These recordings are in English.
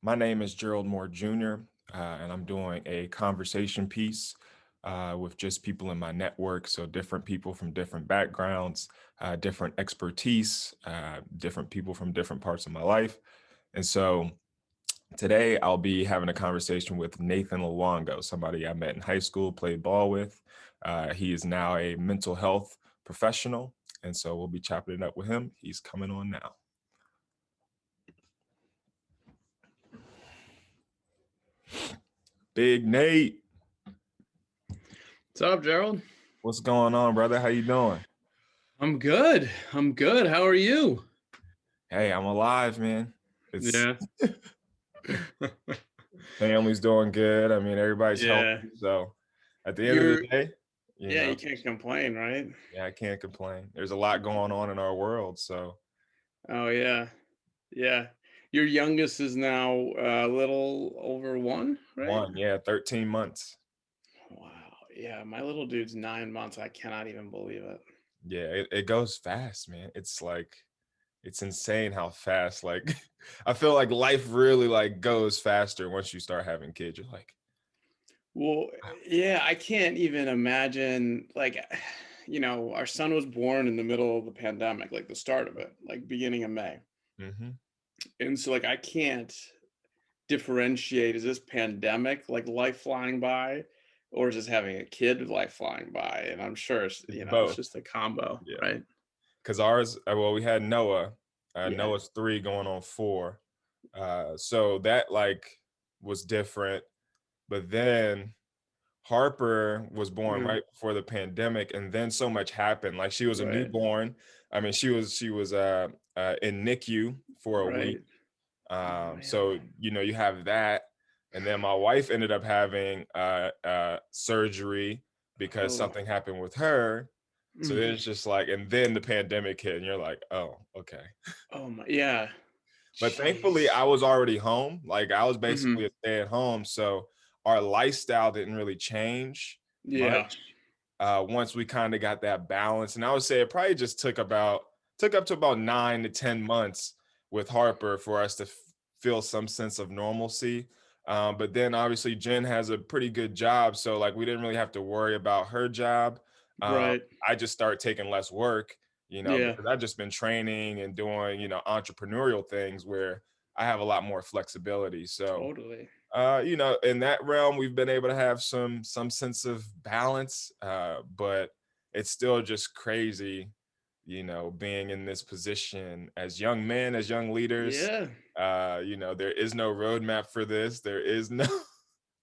My name is Gerald Moore Jr., and I'm doing a conversation piece with just people in my network. So, different people from different backgrounds, different expertise, different people from different parts of my life. And so, today I'll be having a conversation with Nathan Luongo, somebody I met in high school, played ball with. He is now a mental health professional. And so, we'll be chopping it up with him. He's coming on now. Big Nate. What's up, Gerald? What's going on, brother? How you doing? I'm good. I'm good. How are you? Hey, I'm alive, man. It's Yeah. family's doing good. I mean, everybody's Yeah. healthy. So at the end of the You're day, you yeah, know, you can't complain, right? yeah, I can't complain. There's a lot going on in our world. So Oh yeah. Yeah. Your youngest is now a little over one, right? one, yeah, 13 months. Wow. Yeah, my little dude's 9 months. I cannot even believe it. Yeah, it goes fast, man. It's like it's insane how fast, like I feel like life really like goes faster once you start having kids. You're like, Well, wow. yeah, I can't even imagine our son was born in the middle of the pandemic, like the start of it, like beginning of May. Mm-hmm. And so I can't differentiate, is this pandemic like life flying by, or is this having a kid life flying by? And I'm sure It's it's both. just a combo, Yeah. right? Because ours, well, we had Noah. Yeah. Noah's 3 going on 4. So that like was different. But then Harper was born Mm, right before the pandemic, and then so much happened. Like she was a right. newborn. I mean, she was in NICU for a week. Right. Oh man. So you have that, and then my wife ended up having surgery because Oh. something happened with her. So Mm. then it's just like, and then the pandemic hit, and you're like, oh, okay. Oh my, yeah. But thankfully, Jeez. I was already home. Like I was basically Hmm. a stay at home, so our lifestyle didn't really change Yeah. much once we kind of got that balance. And I would say it probably just took up to about 9 to 10 months with Harper for us to feel some sense of normalcy. But then obviously Jen has a pretty good job, so like we didn't really have to worry about her job. Um, Right. I just started taking less work, Yeah. because I've just been training and doing, entrepreneurial things where I have a lot more flexibility. So, Totally. in that realm, we've been able to have some sense of balance, but it's still just crazy, being in this position as young men, as young leaders. Yeah. There is no roadmap for this. There is no.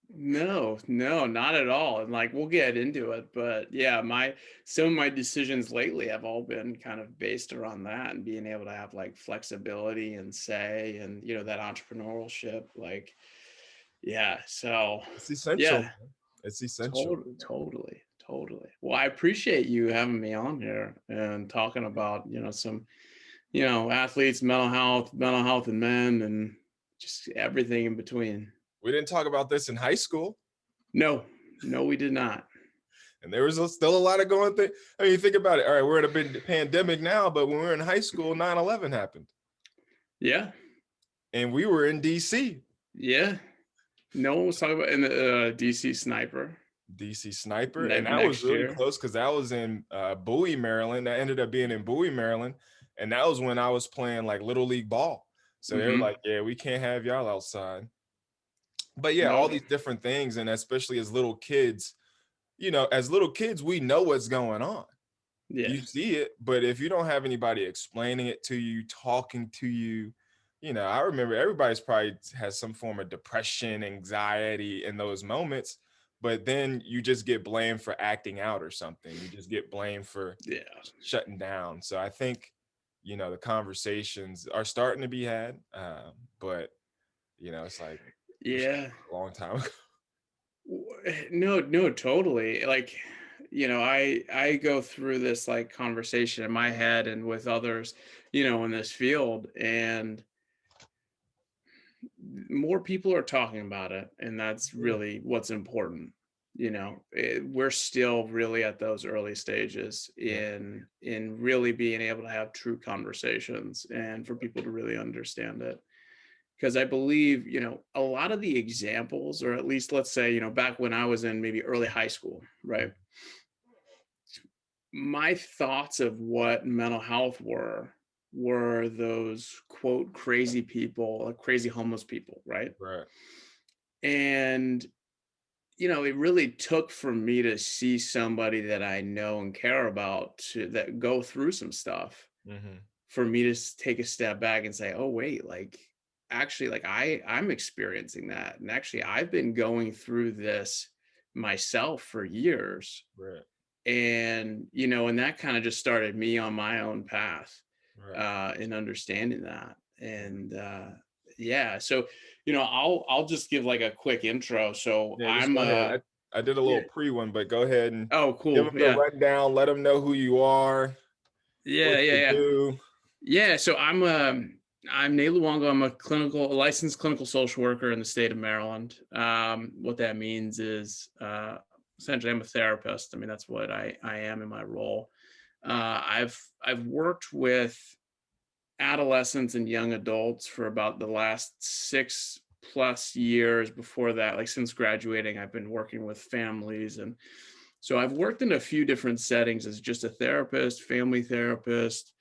No, no, not at all. And we'll get into it, but yeah, my some of my decisions lately have all been kind of based around that and being able to have like flexibility and say and that entrepreneurship. Yeah, so It's essential, yeah, man. It's essential. totally. Well, I appreciate you having me on here and talking about, some, athletes, mental health in men and just everything in between. We didn't talk about this in high school. No, no, we did not. And there was still a lot of going thing. I mean, think about it. All right, we're in a big pandemic now, but when we were in high school, 9/11 happened. Yeah. And we were in DC. Yeah. No one was talking about in the DC Sniper DC Sniper. And that was next really year. close because that was in Bowie, Maryland. That ended up being in Bowie, Maryland. And that was when I was playing like Little League ball. So they were Hmm. like, yeah, we can't have y'all outside. But yeah, all No. these different things. And especially as little kids, as little kids, we know what's going on. Yeah. You see it, but if you don't have anybody explaining it to you, talking to you, I remember everybody's probably has some form of depression, anxiety in those moments, but then you just get blamed for acting out or something. You just get blamed for Yeah. shutting down. So I think, the conversations are starting to be had, but it's like Yeah. a long time ago. No, no, totally. I go through this like conversation in my head and with others, in this field, and more people are talking about it, and that's really what's important. We're still really at those early stages Yeah. in really being able to have true conversations and for people to really understand it. because I believe, a lot of the examples, or at least let's say, back when I was in maybe early high school, right? My thoughts of what mental health were those quote crazy people, like crazy homeless people, right? Right. And it really took for me to see somebody that I know and care about that go through some stuff Mm-hmm. for me to take a step back and say, "Oh wait, like actually like I'm experiencing that. And actually I've been going through this myself for years." Right. And that kind of just started me on my own path Right. in understanding that. Mhm. And yeah, so I'll just give like a quick intro. So Yeah, just I'm go ahead. I did a yeah. little pre one, but go ahead and Oh, give cool. them the Yeah. rundown. Let them know who you are, Yeah, what yeah, you yeah. do. Yeah, so I'm Nate Luongo. I'm a licensed clinical social worker in the state of Maryland. What that means is essentially I'm a therapist. I mean, that's what I am in my role. I've worked with adolescents and young adults for about the last 6+ years. Before that, like since graduating, I've been working with families. And so I've worked in a few different settings as just a therapist, family therapist,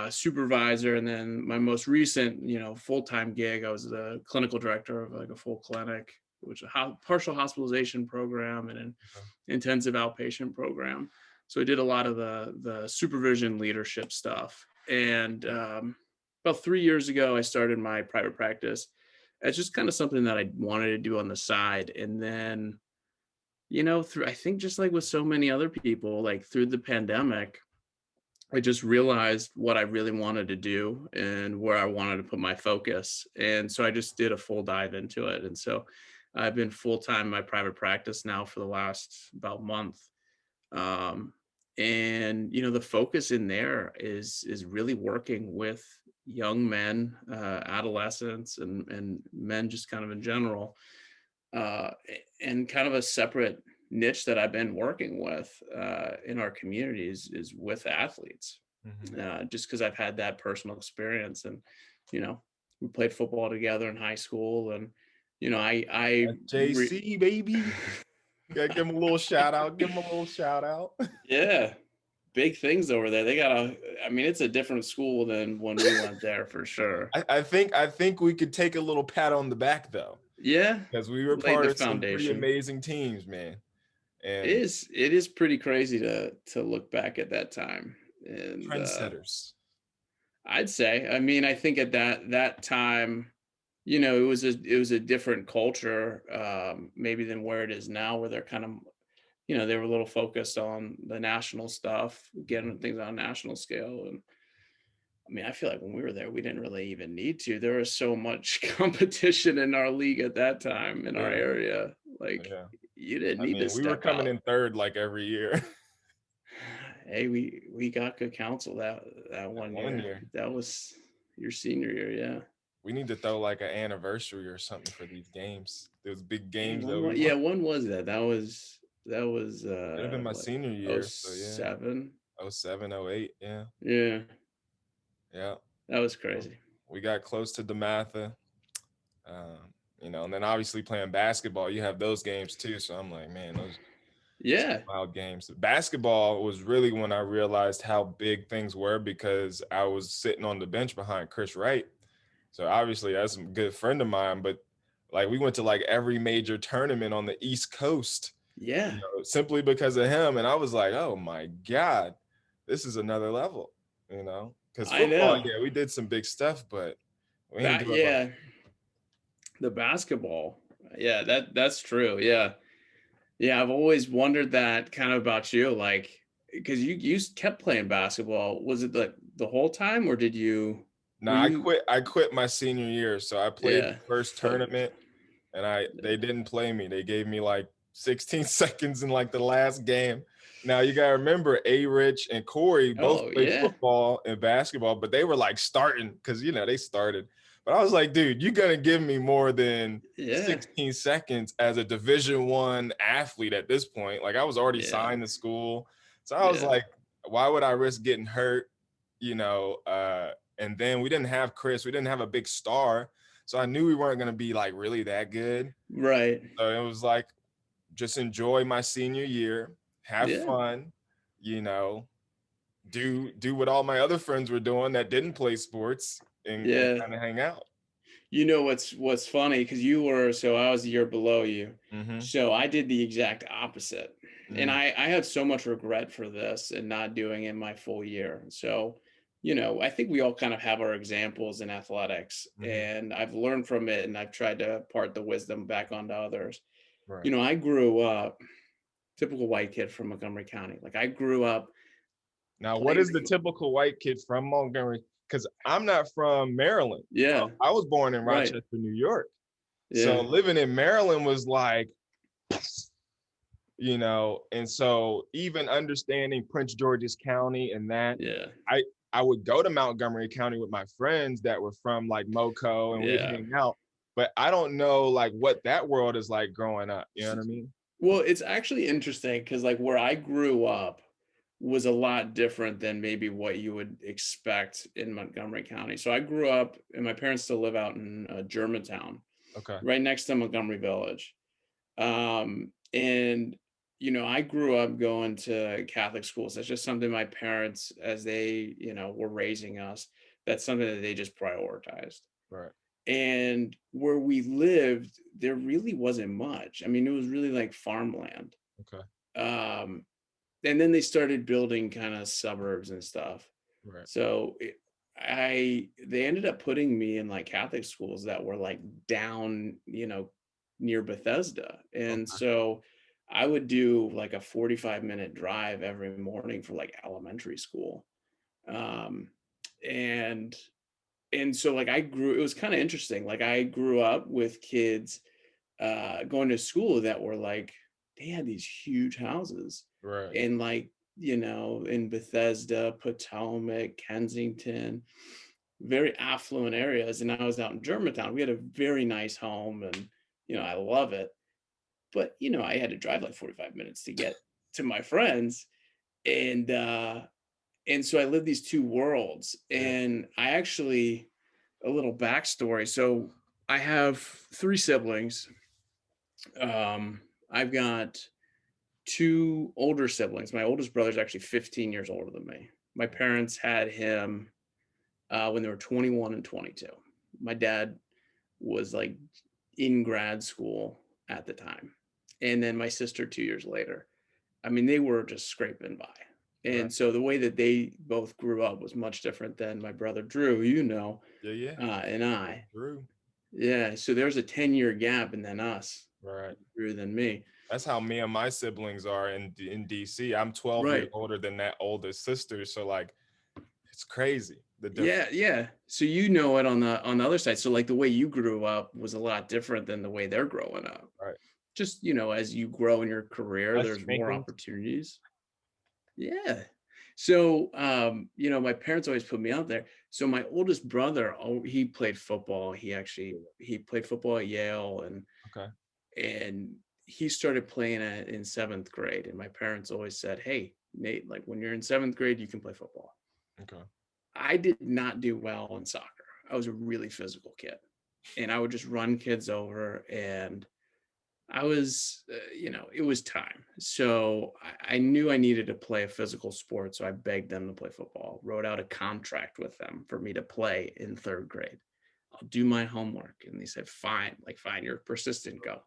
supervisor, and then my most recent, full-time gig, I was the clinical director of like a full clinic, which is a partial hospitalization program and an Okay. intensive outpatient program. So I did a lot of the supervision leadership stuff. And about 3 years ago, I started my private practice. It's just kind of something that I wanted to do on the side. And then, through I think just like with so many other people, like through the pandemic, I just realized what I really wanted to do and where I wanted to put my focus. And so I just did a full dive into it. And so I've been full time in my private practice now for the last about month. Um, and the focus in there is really working with young men, adolescents, and men just kind of in general, and kind of a separate niche that I've been working with in our communities is with athletes, Mhm. just because I've had that personal experience. And you know we played football together in high school. And I That's JC, baby. Gotta give him a little shout out. Give him a little shout out. yeah, big things over there. They got I mean, it's a different school than when we went there for sure. I think we could take a little pat on the back though, Yeah, because we were laid the part of some pretty foundation. amazing teams, man. It And is pretty crazy to look back at that time. And trendsetters. I'd say, I mean, I think at that time, it was a different culture, maybe than where it is now, where they're kind of, they were a little focused on the national stuff, getting things on a national scale. And I mean, I feel like when we were there, we didn't really even need to. There was so much competition in our league at that time in our Yeah, area. Like, yeah. you didn't I need to mean, we were step coming out. in third like every year. Hey, we got good counsel that That one one year. year. That was your senior year, yeah. We need to throw like an anniversary or something for these games. Those big Dang, games that we yeah, won. when was that? That was It'd have been my what, senior oh year. So yeah. seven? Oh 07, oh 08. Yeah. Yeah, Yeah. that was So crazy. we got close to Dematha. And then obviously playing basketball, you have those games too. So I'm like, man, those some Yeah. wild games. Basketball was really when I realized how big things were because I was sitting on the bench behind Chris Wright. So obviously that's a good friend of mine, but like we went to like every major tournament on the East Coast, Yeah. simply because of him. And I was like, oh my God, this is another level, because I football, know. yeah, we did some big stuff, but we ain't do it like, Yeah, the basketball. Yeah, that's true. Yeah. Yeah, I've always wondered that kind of about you, like, because you kept playing basketball. Was it like the whole time, or nah, were I you? quit. I quit my senior year, so I played the Yeah. first tournament, and they didn't play me. They gave me like 16 seconds in like the last game. Now you gotta remember, A. Rich and Corey both Oh played yeah. football and basketball, but they were like starting because they started. But I was like, dude, you're gonna give me more than Yeah. 16 seconds as a Division I athlete at this point. Like I was already Yeah. signed to school, so I was Yeah. like, why would I risk getting hurt? You know, and then we didn't have Chris. We didn't have a big star. So I knew we weren't going to be like really that good. Right. So it was like, just enjoy my senior year, have Yeah. fun, you know, do what all my other friends were doing that didn't play sports, and Yeah. kind of hang out. You know what's funny, because so I was a year below you. Mm-hmm. So I did the exact opposite. And Mm, I have so much regret for this and not doing it my full year. So, I think we all kind of have our examples in athletics, mm-hmm. and I've learned from it and I've tried to part the wisdom back onto others. Right. I grew up typical white kid from Montgomery County. Like I grew up Now, what playing is the typical white kid from Montgomery? Because I'm not from Maryland. yeah, I was born in right. Rochester, New York. So Yeah. living in Maryland was like, and so even understanding Prince George's County and that, Yeah. I I would go to Montgomery County with my friends that were from like Moco, and we'd Yeah. hang out. But I don't know like what that world is like growing up. You know what I mean? Well, it's actually interesting because like where I grew up was a lot different than maybe what you would expect in Montgomery County. So I grew up, and my parents still live out in Germantown, Okay. right next to Montgomery Village. And I grew up going to Catholic schools. That's just something my parents, as they were raising us, that's something that they just prioritized. Right. And where we lived, there really wasn't much. I mean, it was really like farmland. Okay. Um, and then they started building kind of suburbs and stuff. Right. So they ended up putting me in like Catholic schools that were like down, near Bethesda. And Okay. so I would do like a 45-minute drive every morning for like elementary school. Um, and so like it was kind of interesting. Like I grew up with kids going to school that were like, they had these huge houses Right. in like, in Bethesda, Potomac, Kensington, very affluent areas. And I was out in Germantown. We had a very nice home, and, I love it. But, I had to drive like 45 minutes to get to my friends. And, so I lived these two worlds. Yeah. And I actually, a little backstory. So I have three siblings. I've got two older siblings. My oldest brother is actually 15 years older than me. My parents had him when they were 21 and 22. My dad was like in grad school at the time. And then my sister 2 years later. I mean, they were just scraping by. Right. And so the way that they both grew up was much different than my brother Drew, Yeah. Yeah. and I. True. Yeah. So there's a 10-year gap, and then us, Right. Drew, than me. That's how me and my siblings are in DC. I'm 12 years Right. older than that oldest sister. So like it's crazy the difference. Yeah, yeah. So it on the other side. So like the way you grew up was a lot different than the way they're growing up. Right. Just, as you grow in your career, Less there's more spankings. opportunities. Yeah. So my parents always put me out there. So my oldest brother, he played football. He played football at Yale, Okay. and he started playing in seventh grade. And my parents always said, "Hey, Nate, like when you're in seventh grade, you can play football." Okay. I did not do well in soccer. I was a really physical kid, and I would just run kids over, and I was, it was time. So I knew I needed to play a physical sport. So I begged them to play football, wrote out a contract with them for me to play in third grade. I'll do my homework. And they said, fine, like, fine, you're persistent, go.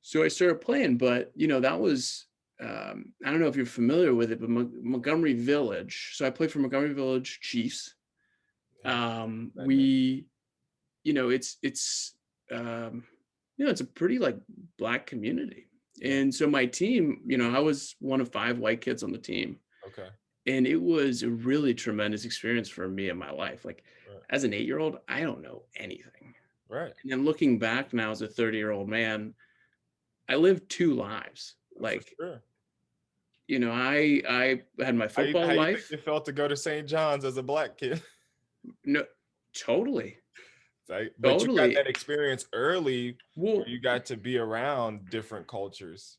So I started playing, but, that was, I don't know if you're familiar with it, but Montgomery Village. So I played for Montgomery Village Chiefs. Yeah. We, it's um, it's a pretty like black community. Yeah. And so my team, I was one of five white kids on the team. Okay. And it was a really tremendous experience for me in my life. Like Right. as an 8-year-old, I don't know anything. Right. And then looking back now as a 30-year-old man, I lived two lives. For Like, sure. I had my football How you think life. it felt to go to St. John's as a black kid? No, totally. Like, but you got Totally. that experience early where Well, you got to be around different cultures.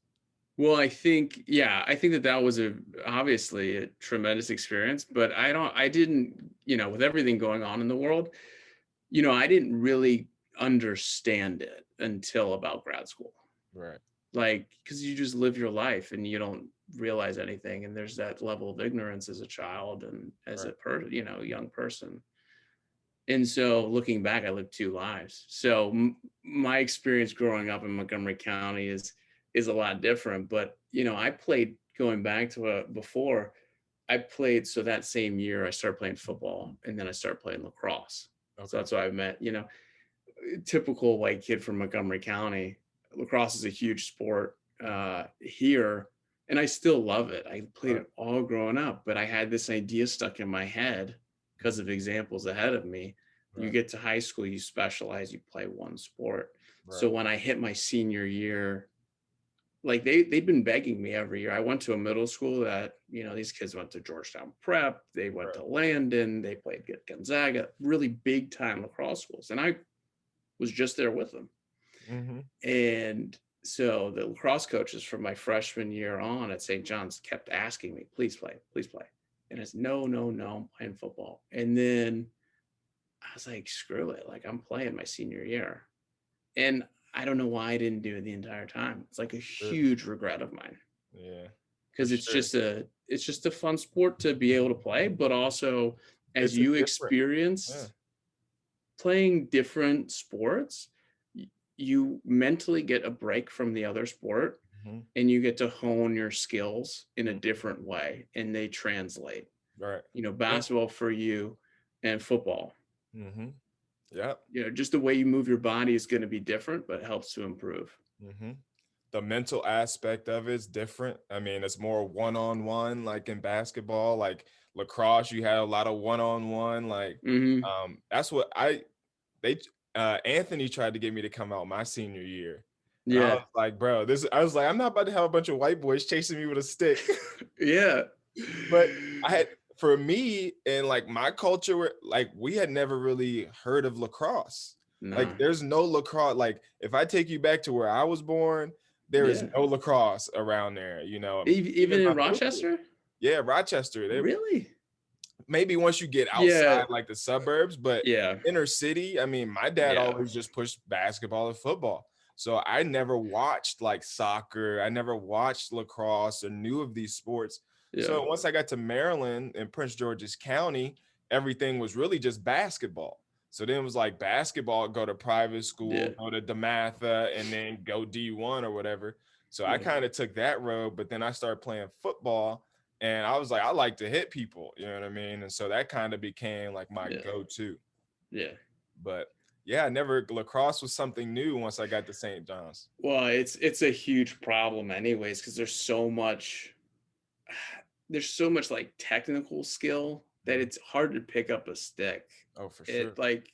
Well, I think that was obviously a tremendous experience, but I didn't, with everything going on in the world, I didn't really understand it until about grad school. Right. Like, because you just live your life and you don't realize anything. And there's that level of ignorance as a child and as Right. young person. And so looking back, I lived two lives. So my experience growing up in Montgomery County is a lot different. But I played, going back to before I played. So that same year, I started playing football, and then I started playing lacrosse. So Okay. that's why I met, typical white kid from Montgomery County. Lacrosse is a huge sport here, and I still love it. I played Right. it all growing up, but I had this idea stuck in my head because of examples ahead of me. You Right. get to high school, you specialize, you play one sport. So Right. when I hit my senior year, like they've been begging me every year. I went to a middle school that, these kids went to Georgetown Prep, they went Right. to Landon, they played at Gonzaga, really big time lacrosse schools. And I was just there with them. Mm-hmm. And so the lacrosse coaches from my freshman year on at St. John's kept asking me, please play, please play. And I said, no, no, no, I'm playing football. And then I was like, screw it. Like, I'm playing my senior year. And I don't know why I didn't do it the entire time. It's like a Sure. huge regret of mine, Yeah. For because sure. it's just a fun sport to be able to play, but also as It's a you different. Yeah. experience playing different sports, you mentally get a break from the other sport, Mm-hmm. and you get to hone your skills in a Mm-hmm. different way, and they translate. Right. Yeah. Basketball for you and football, Mm-hmm. Yeah. just the way you move your body is going to be different, but it helps to improve. Mm-hmm. The mental aspect of it's different. I mean, it's more one-on-one, like in basketball, like lacrosse, you have a lot of one-on-one. Like, Hmm. that's what they Anthony tried to get me to come out my senior year. And I Yeah. was like, bro, I was like, I'm not about to have a bunch of white boys chasing me with a stick. Yeah. But I had, for me and like my culture, like we had never really heard of lacrosse. Like No. there's no lacrosse. Like if I take you back to where I was born, there is Yeah. no lacrosse around there, you know. Even Even my in middle school. Rochester? Yeah, Rochester. They Really? maybe once you get Yeah. outside like the suburbs, but Yeah. inner city, I mean, my dad Yeah. always just pushed basketball and football. So I never watched like soccer. I never watched lacrosse or knew of these sports. Yeah. So once I got to Maryland and Prince George's County, everything was really just basketball. So then it was like basketball, go to private school, Yeah. go to DeMatha, and then go D1 or whatever. So I Yeah. kind of took that road, but then I started playing football and I was like, I like to hit people, you know what I mean? And so that kind of became like my Yeah. go-to. Yeah. But yeah, lacrosse was something new once I got to St. John's. Well, it's a huge problem anyways, because there's so much like technical skill that Mhm. it's hard to pick up a stick. Oh, for It sure. like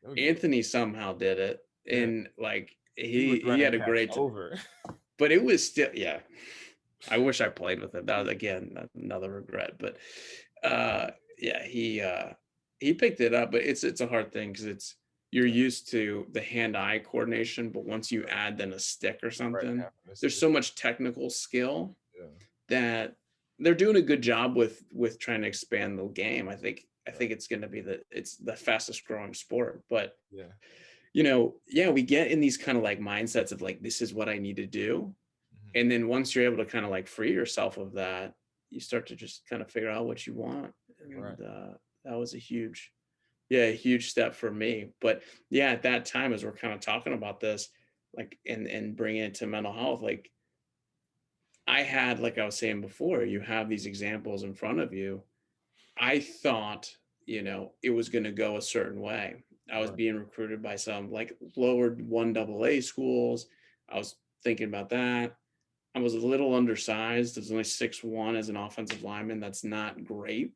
Oh yeah. Anthony somehow did it, Yeah. and like He was he running had a cats great, over. but it was still, yeah. I wish I played with him. That was again another regret, but yeah, he picked it up, but it's a hard thing because you're Yeah, used to the hand-eye coordination, but once you right, add then a stick or right. something, Happened. there's It's so much technical skill yeah, that they're doing a good job with trying to expand the game. I right. think it's going to be it's the fastest growing sport, but Yeah. yeah, we get in these kind of like mindsets of like, this is what I need to do. Mhm. And then once you're able to kind of like free yourself of that, you start to just kind of figure out what you want. Right. And that was a huge step for me. But yeah, at that time, as we're kind of talking about this, like, and bringing it to mental health, like I had, like I was saying before, you have these examples in front of you. I thought, it was going to go a certain way. I was Right. being recruited by some like lower one AA schools. I was thinking about that. I was a little undersized. I was only 6'1" as an offensive lineman. That's not great.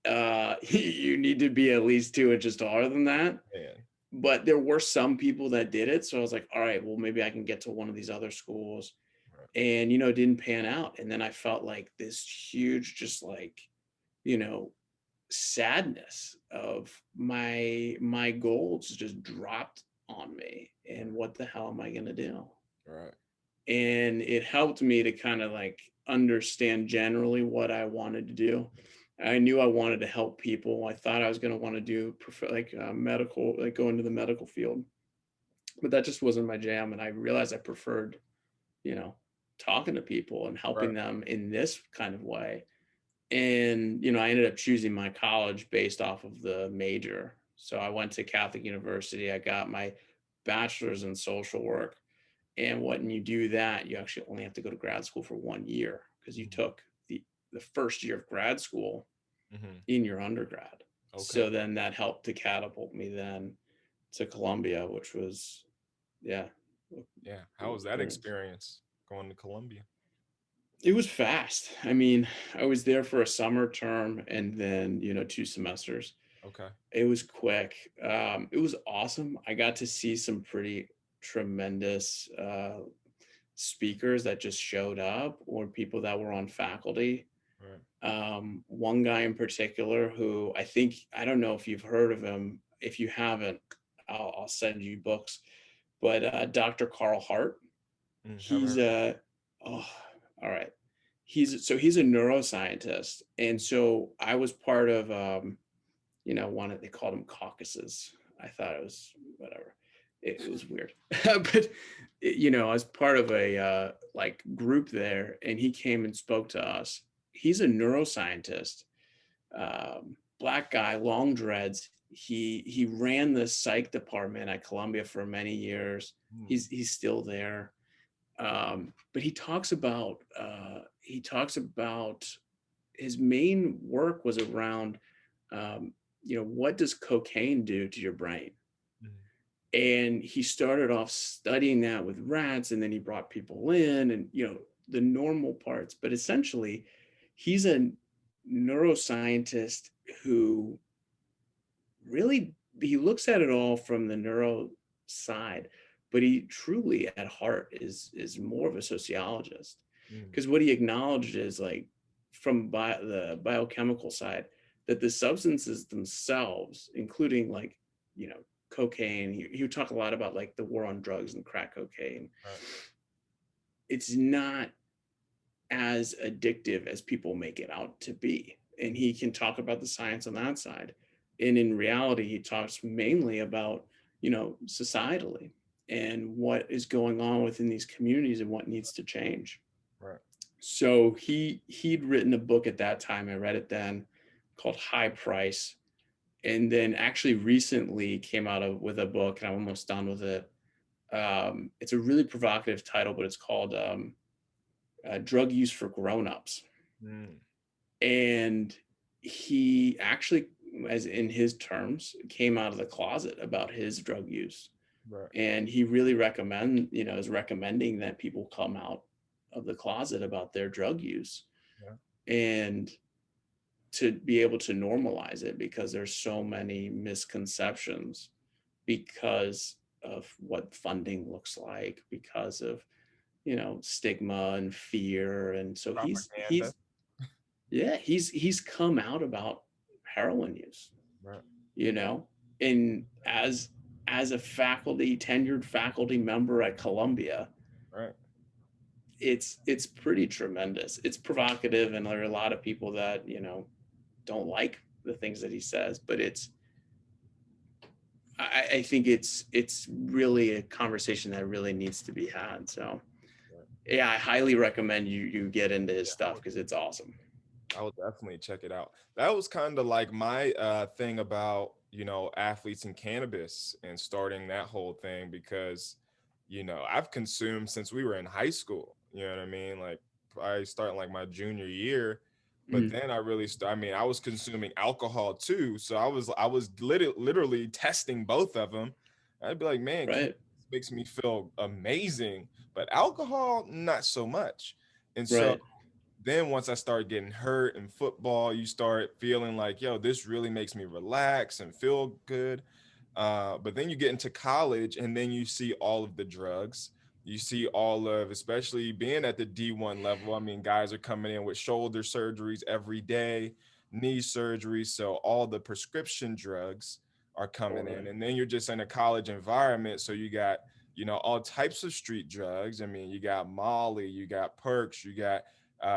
You need to be at least 2 inches taller than that. Man. But there were some people that did it. So I was like, all right, well, maybe I can get to one of these other schools. Right. And, it didn't pan out. And then I felt like this huge, just like, you know, sadness of my goals just dropped on me. And what the hell am I going to do? Right. And it helped me to kind of like understand generally what I wanted to do. I knew I wanted to help people. I thought I was going to want to do medical, like go into the medical field. but that just wasn't my jam. And I realized I preferred, you know, talking to people and Right. helping them in this kind of way. And, I ended up choosing my college based off of the major. So I went to Catholic University. I got my bachelor's in social work. And when you do that, you actually only have to go to grad school for 1 year because you Mhm. took the first year of grad school Mhm. in your undergrad. Okay. So then that helped to catapult me then to Columbia, which was, yeah, a Yeah. How cool was that experience. experience going to Columbia? It was fast. I mean, I was there for a summer term and then, 2 semesters. Okay. It was quick. It was awesome. I got to see some pretty tremendous speakers that just showed up or people that were on faculty. Right. One guy in particular who I don't know if you've heard of him. If you haven't, I'll send you books. But Dr. Carl Hart, Haven't he's heard. oh, all right. He's a neuroscientist, and so I was part of one of they called them caucuses. I thought it was whatever. It was weird, but I was part of a like group there, and he came and spoke to us. He's a neuroscientist, black guy, long dreads. He ran the psych department at Columbia for many years. Mm. He's still there, but he talks about his main work was around what does cocaine do to your brain? Mhm. And he started off studying that with rats, and then he brought people in and, the normal parts. But essentially, he's a neuroscientist who really he looks at it all from the neuro side, but he truly at heart is more of a sociologist Mm. because what he acknowledges, like from the biochemical side, that the substances themselves, including like cocaine, he would talk a lot about like the war on drugs and crack cocaine. Right. It's not as addictive as people make it out to be. And Mm. he can talk about the science on that side. And in reality, he talks mainly about, societally and what is going on within these communities and what needs to change. Right. So he'd written a book at that time. I read it then called High Price. And then actually recently came out with a book, and I'm almost done with it. It's a really provocative title, but it's called Drug Use for Grown-Ups. Mm. And he actually, as in his terms, came out of the closet about his drug use. Right. And he really is recommending that people come out of the closet about their drug use Yeah. and to be able to normalize it because there's so many misconceptions because of what funding looks like, because of, stigma and fear. And so he's Propaganda. he's yeah, he's come out about heroin use, Right. you know, and as a tenured faculty member at Columbia, Right. it's pretty tremendous. It's provocative, and there are a lot of people that don't like the things that he says, but I think it's really a conversation that really needs to be had. So Right. yeah, I highly recommend you get into his Yeah. stuff because it's awesome. I will definitely check it out. That was kind of like my thing about, athletes and cannabis and starting that whole thing because, I've consumed since we were in high school. You know what I mean? Like I started like my junior year, but Mm, then I really I mean, I was consuming alcohol too. So I was literally testing both of them. I'd be like, man, cannabis right, makes me feel amazing, but alcohol, not so much. And so right, then once I started getting hurt in football, you start feeling like, yo, this really makes me relax and feel good. But then you get into college and then you see all of the drugs. You see all of, especially being at the D1 level. I mean, guys are coming in with shoulder surgeries every day, knee surgeries. So all the prescription drugs are coming in. totally. And then you're just in a college environment. So you got, all types of street drugs. I mean, you got Molly, you got Perks, you got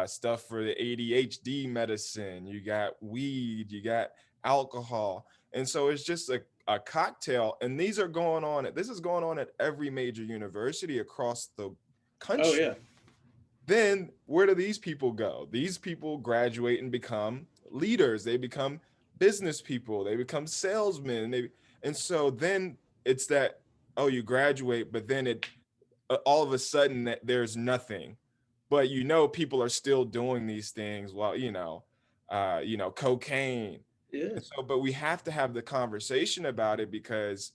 stuff for the ADHD medicine, you got weed, you got alcohol. And so it's just a cocktail, and this is going on at every major university across the Oh country. yeah. Then where do these people go? These people graduate and become leaders. They become business people. They become salesmen. And so then it's that, oh, you graduate, but then all of a sudden that there's nothing. But people are still doing these things while cocaine. Yeah. And so, but we have to have the conversation about it because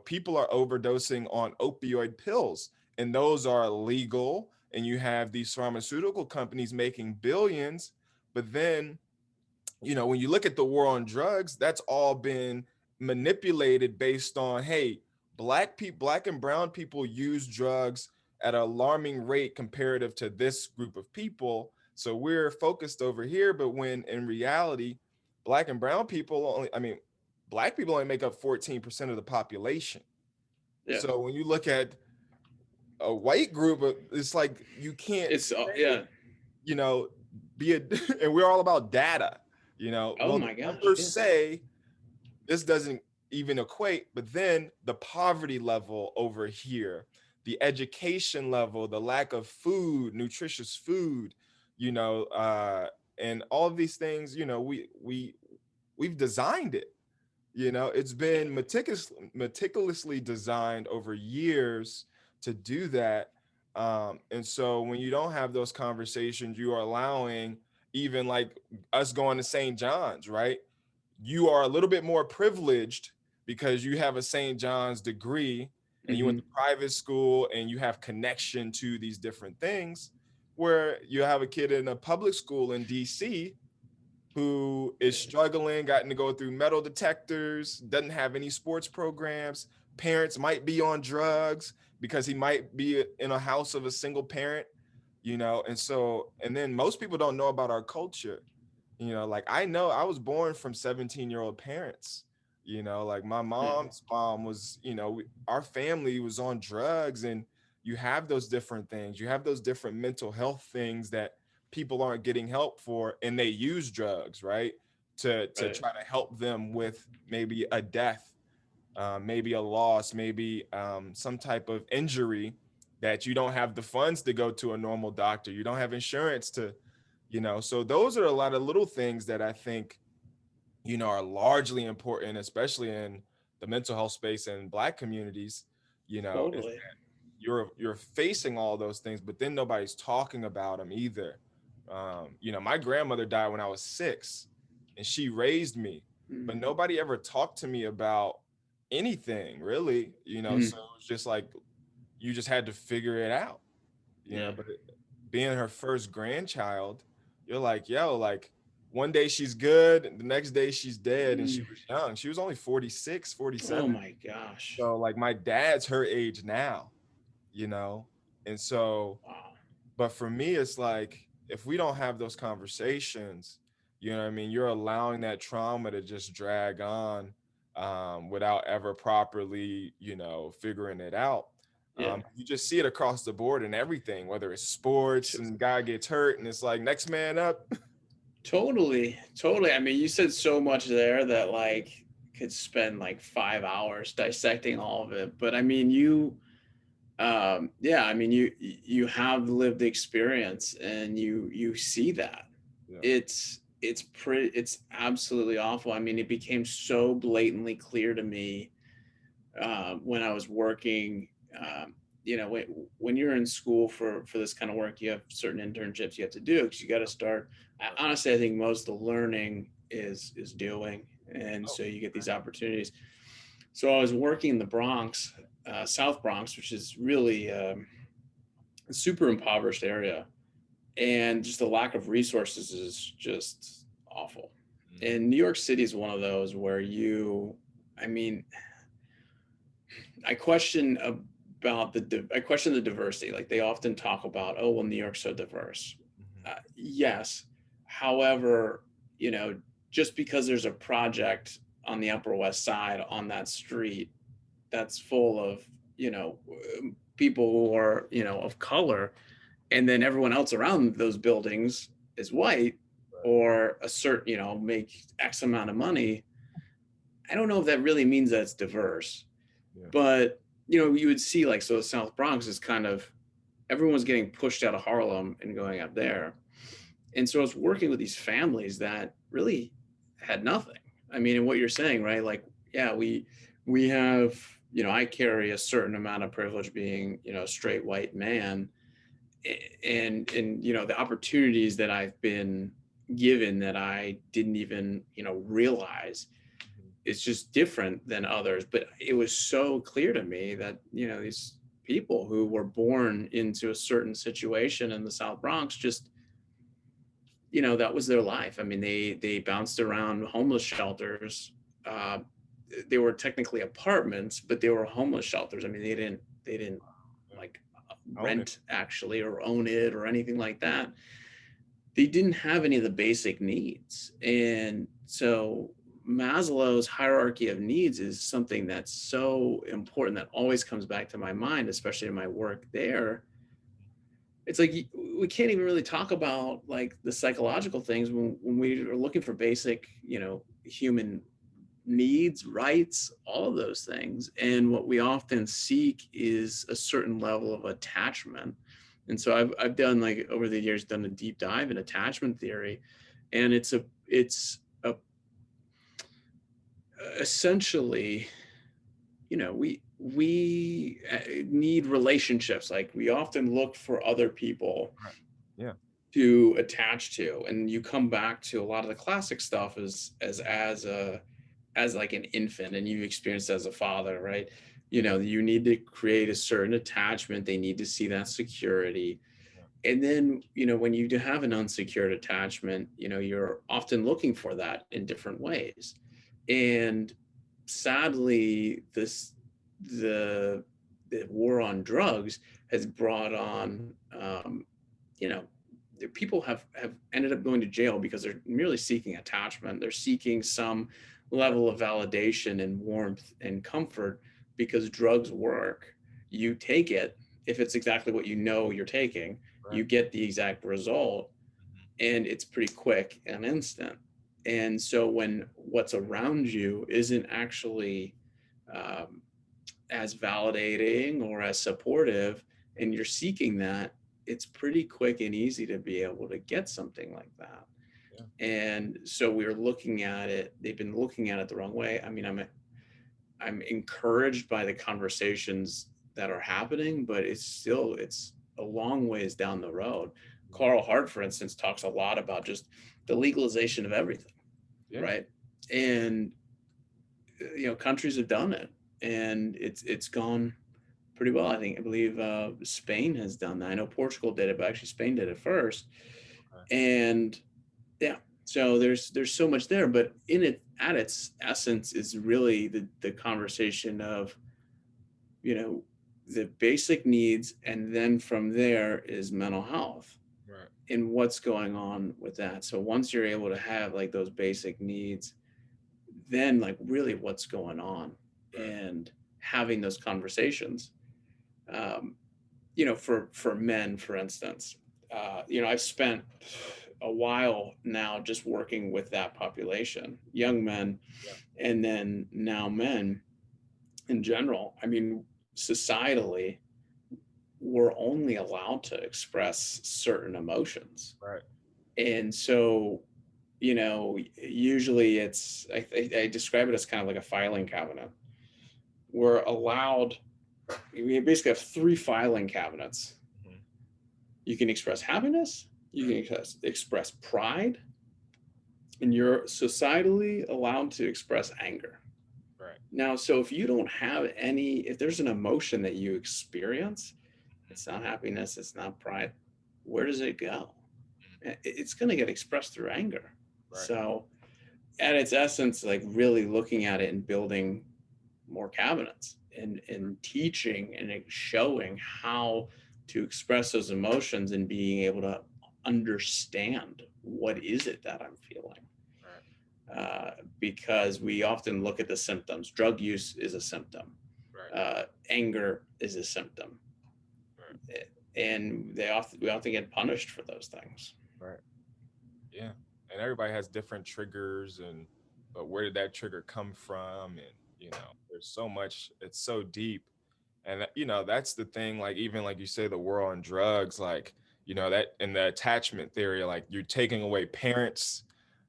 people are overdosing on opioid pills, and those are illegal. And you have these pharmaceutical companies making billions, but then when you look at the war on drugs, that's all been manipulated based on, hey, black and brown people use drugs at an alarming rate comparative to this group of people. So we're focused over here, but when in reality, black and brown people black people only make up 14% of the population. Yeah. So when you look at a white group, it's like you can't It's say, yeah. you know, be a and we're all about data, Oh well, the my gosh. numbers Yeah. say this doesn't even equate, but then the poverty level over here, the education level, the lack of food, nutritious food, you know, and all of these things, we've designed it. It's Yeah. been meticulously designed over years to do that. And so when you don't have those conversations, you are allowing even like us going to St. John's, right? You are a little bit more privileged because you have a St. John's degree and you went Hmm. to private school and you have connection to these different things, where you have a kid in a public school in DC who is Yeah. struggling, gotten to go through metal detectors, doesn't have any sports programs. Parents might be on drugs because he might be in a house of a single parent, and then most people don't know about our culture. Like I know I was born from 17-year-old parents. Like my Yeah. mom's mom was, our family was on drugs, and you have those different things. You have those different mental health things that people aren't getting help for, and they use drugs, right? To Right. try to help them with maybe a death, maybe a loss, maybe some type of injury that you don't have the funds to go to a normal doctor. You don't have insurance to, so those are a lot of little things that I think, are largely important, especially in the mental health space and Black communities, is Totally. that you're facing all those things, but then nobody's talking about them either. My grandmother died when I was 6, and she raised me, but Mm-hmm. nobody ever talked to me about anything really. So it was just like you just had to figure it out. Yeah. But being her first grandchild, you're like, yo, like one day she's good, and the next day she's dead, and she Mm. was young. She was only 46, Oh 47. my gosh. So like my dad's her age now, you know? And so, Wow. but for me, it's like if we don't have those conversations, you know what I mean? You're allowing that trauma to just drag on, without ever properly, figuring it out. Yeah. You just see it across the board in everything, whether it's sports T- and guy gets hurt and it's like next man up. Totally. Totally. I mean, you said so much there that like could spend like 5 hours dissecting all of it. But I mean, yeah, I mean, you have lived experience and you see that. Yeah. It's absolutely awful. I mean, it became so blatantly clear to me when I was working. When you're in school for this kind of work, you have certain internships you have to do because you got to start. Honestly, I think most of the learning is doing, and Oh, so you get these opportunities. So I was working in the Bronx, South Bronx, which is really a super impoverished area, and just the lack of resources is just awful. mhm. And New York City is one of those where I mean, I question I question the diversity. Like they often talk about, oh well, New York's so diverse. Mhm. Yes, however, just because there's a project on the Upper West Side on that street that's full of people who are of color, and then everyone else around those buildings is white Right. or a certain make X amount of money, I don't know if that really means that it's diverse, Yeah. but you would see like, so the South Bronx is kind of, everyone's getting pushed out of Harlem and going up there. And so I was working with these families that really had nothing. I mean, and what you're saying, right? Like, yeah, we have, I carry a certain amount of privilege being, a straight white man, and the opportunities that I've been given that I didn't even, realize, Mhm. it's just different than others. But it was so clear to me that, these people who were born into a certain situation in the South Bronx, just, that was their life. I mean, they bounced around homeless shelters. Uh, they were technically apartments, but they were homeless shelters. I mean, they didn't Yeah. like Own it. rent actually or own it or anything like that. They didn't have any of the basic needs. And so Maslow's hierarchy of needs is something that's so important, that always comes back to my mind, especially in my work there. It's like we can't even really talk about like the psychological things when we are looking for basic, human needs, rights, all of those things. And what we often seek is a certain level of attachment. And so I've done, like, over the years, done a deep dive in attachment theory, and it's essentially, we need relationships. Like, we often look for other people Right. Yeah. to attach to, and you come back to a lot of the classic stuff as like an infant, and you experienced as a father, right? You need to create a certain attachment. They need to see that security. Yeah. And then, when you do have an unsecured attachment, you're often looking for that in different ways. And sadly, the the war on drugs has brought on, you know people have ended up going to jail because they're merely seeking attachment. They're seeking some Right. level of validation and warmth and comfort, because drugs work. You take it, if it's exactly what you're taking, Right. you get the exact result, Mhm. and it's pretty quick and instant. And so when what's around you isn't actually, um, as validating or as supportive, and you're seeking that, it's pretty quick and easy to be able to get something like that. Yeah. And so we're looking at it, they've been looking at it the wrong way. I mean, I'm encouraged by the conversations that are happening, but it's a long ways down the road. Mhm. Carl Hart, for instance, talks a lot about just the legalization of everything, Yeah. right? And countries have done it, and it's gone pretty well. I believe Spain has done that. I know Portugal did it, but actually Spain did it first. Okay. And yeah, so there's so much there, but in it, at its essence, is really the conversation of, you know the basic needs, and then from there is mental health Right. and what's going on with that. So once you're able to have like those basic needs, then like really what's going on, Right. and having those conversations. Um, for men, for instance, I've spent a while now just working with that population, Mhm. young men, Yeah. and then now men in general. I mean, societally, we're only allowed to express certain emotions. Right. And so, usually I describe it as kind of like a filing cabinet. We're allowed, we basically have three filing cabinets. Mhm. You can express happiness, you Right. can express pride, and you're societally allowed to express anger. Right. Now, so if you don't have any, if there's an emotion that you experience, Mhm. it's not happiness, it's not pride, where does it go? Mhm. It's going to get expressed through anger. Right. So, at its essence, like really looking at it and building more cabinets, and teaching and showing how to express those emotions, and being able to understand what is it that I'm feeling. Right. uh, because we often look at the symptoms. Drug use is a symptom. Right. Anger is a symptom, Right. and we often get punished for those things. Right. Yeah. And everybody has different triggers, and but where did that trigger come from? And there's so much. It's so deep. And that's the thing, like even like you say, the war on drugs, like that in the attachment theory, like you're taking away parents,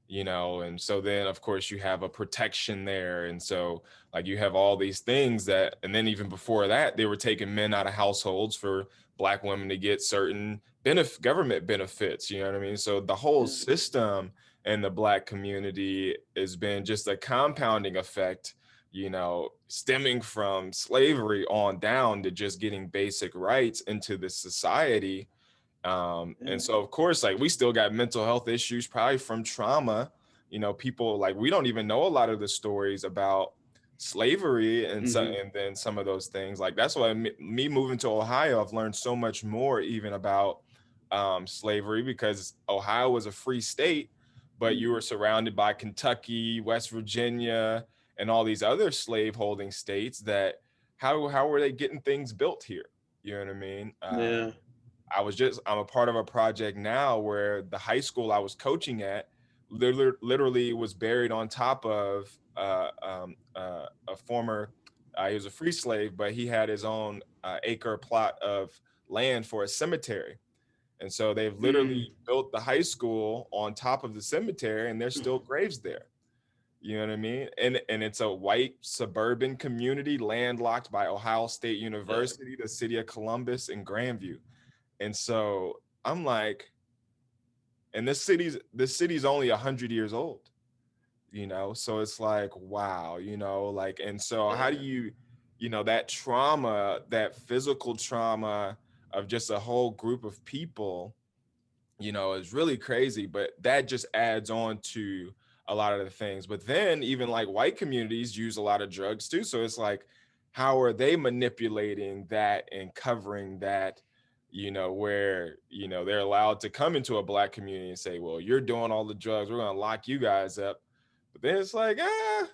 and so then of course you have a protection there. And so like you have all these things that, and then even before that, they were taking men out of households for Black women to get certain government benefits, you know what I mean? So the whole Yeah. system in the Black community has been just a compounding effect, stemming from slavery on down to just getting basic rights into the society. And Yeah. so of course, like we still got mental health issues, probably from trauma. People, like we don't even know a lot of the stories about slavery and so, Hmm. and then some of those things. Like that's why me moving to Ohio, I've learned so much more even about slavery, because Ohio was a free state, but you were surrounded by Kentucky, West Virginia, and all these other slave holding states. That how were they getting things built here? You know what I mean? Yeah. I'm a part of a project now where the high school I was coaching at literally was buried on top of a former, he was a free slave, but he had his own acre plot of land for a cemetery. And so they've Mm. literally built the high school on top of the cemetery, and there's still graves there. You know what I mean? And it's a white suburban community landlocked by Ohio State Yeah. University, the city of Columbus, and Grandview. And so I'm like, and this city's only 100 years old, so it's like, wow, like, and so how do Yeah. you, that trauma, that physical trauma of just a whole group of people, is really crazy. But that just adds on to a lot of the things. But then even like white communities use a lot of drugs too. So it's like, how are they manipulating that and covering that, where, they're allowed to come into a Black community and say, well, you're doing all the drugs, we're going to lock you guys up. But then it's like, a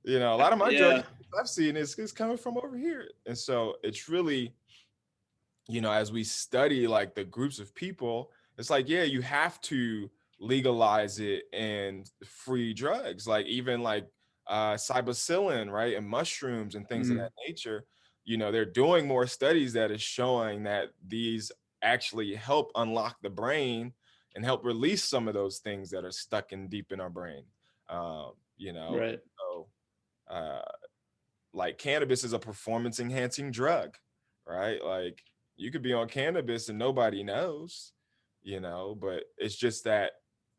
lot of my drugs Yeah. I've seen is coming from over here. And so it's really, as we study like the groups of people, it's like, yeah, you have to legalize it and free drugs, like even like psilocybin, right? And mushrooms and things of Mm. that nature. They're doing more studies that is showing that these actually help unlock the brain and help release some of those things that are stuck in deep in our brain. Right. So uh, like cannabis is a performance enhancing drug, right? Like you could be on cannabis and nobody knows, but it's just that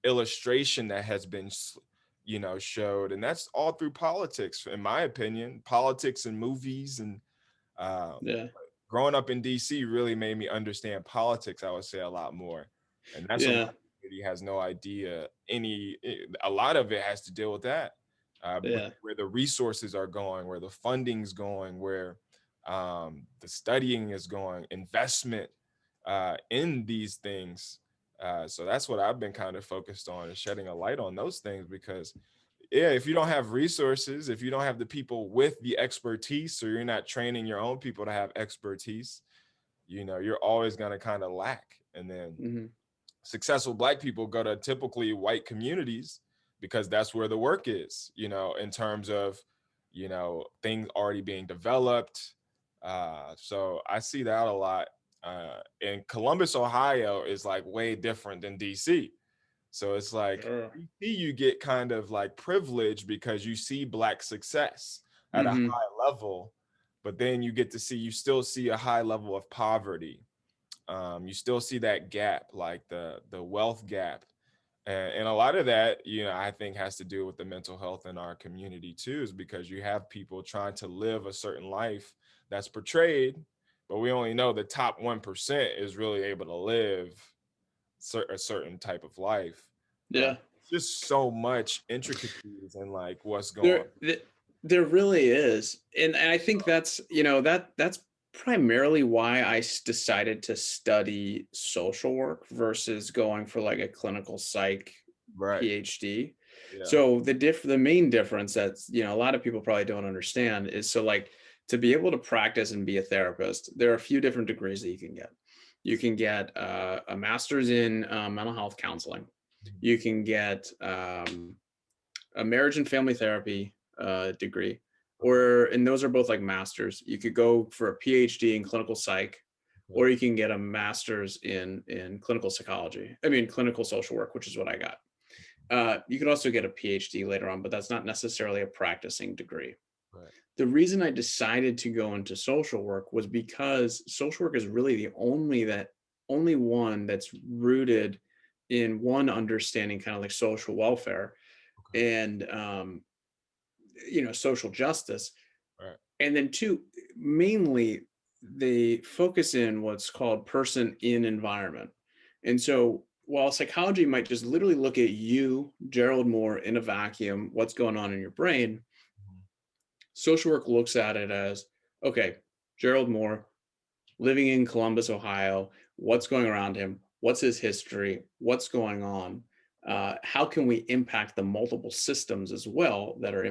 illustration that has been, showed. And that's all through politics, in my opinion, politics and movies. And um, Yeah. growing up in DC really made me understand politics, I would say, a lot more. And that's what Yeah. my community has no idea. A lot of it has to deal with that, Yeah. where the resources are going, where the funding's going, where the studying is going, investment in these things. So that's what I've been kind of focused on, is shedding a light on those things. Because yeah, if you don't have resources, if you don't have the people with the expertise, or you're not training your own people to have expertise, you're always going to kind of lack. And then Hmm. successful Black people go to typically white communities because that's where the work is, in terms of, things already being developed. So I see that a lot. And Columbus, Ohio is like way different than DC. So it's like Sure. DC, you get kind of like privilege because you see Black success at a Hmm. high level, but then you still see a high level of poverty. You still see that gap, like the wealth gap. And a lot of that, I think has to do with the mental health in our community too, is because you have people trying to live a certain life that's portrayed, but we only know the top 1% is really able to live a certain type of life. Yeah. Just so much intricacies and like what's going. There really is, and I think that's that's primarily why decided to study social work versus going for like a clinical psych Right. PhD. Yeah. So the main difference that's a lot of people probably don't understand is, so like, to be able to practice and be a therapist, there are a few different degrees that you can get. You can get a master's in mental health counseling. You can get a marriage and family therapy degree, Okay. and those are both like masters. You could go for a PhD in clinical psych, Okay. or you can get a master's in clinical psychology. I mean, clinical social work, which is what I got. You could also get a PhD later on, but that's not necessarily a practicing degree. Right. The reason I decided to go into social work was because social work is really the only one that's rooted in one understanding kind of like social welfare Okay. and social justice, Right. and then two, mainly they focus in what's called person in environment. And so while psychology might just literally look at you, Gerald Moore, in a vacuum, what's going on in your brain, Mhm. social work looks at it as, okay, Gerald Moore living in Columbus, Ohio, what's going around him, what's his history, what's going on, how can we impact the multiple systems as well that are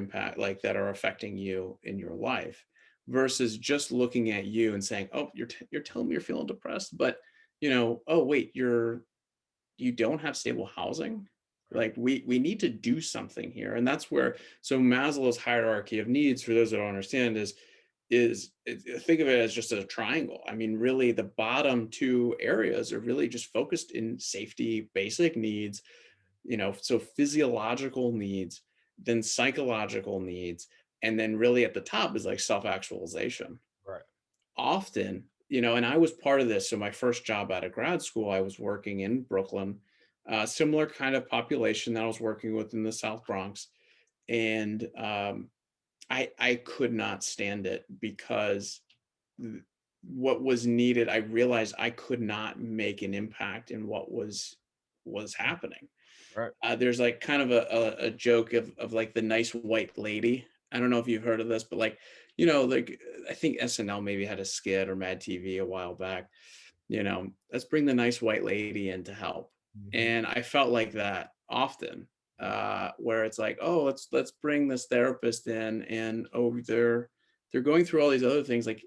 that are affecting you in your life, versus just looking at you and saying, oh, you're telling me you're feeling depressed, but oh wait, you don't have stable housing. Right. Like we need to do something here. And that's where, so Maslow's hierarchy of needs, for those that don't understand, think of it as just a triangle. I mean, really the bottom two areas are really just focused in safety, basic needs, so physiological needs, then psychological needs, and then really at the top is like self-actualization. Right. Often, and I was part of this. So my first job out of grad school, I was working in Brooklyn, similar kind of population that I was working with in the South Bronx, and I could not stand it because th- what was needed, I realized I could not make an impact in what was happening. Right. There's like kind of a joke of like the nice white lady. I don't know if you've heard of this, but like, like I think SNL maybe had a skit, or Mad TV a while back, let's bring the nice white lady in to help. Mhm. And I felt like that often, where it's like, oh, let's bring this therapist in, and oh, they're going through all these other things. Like,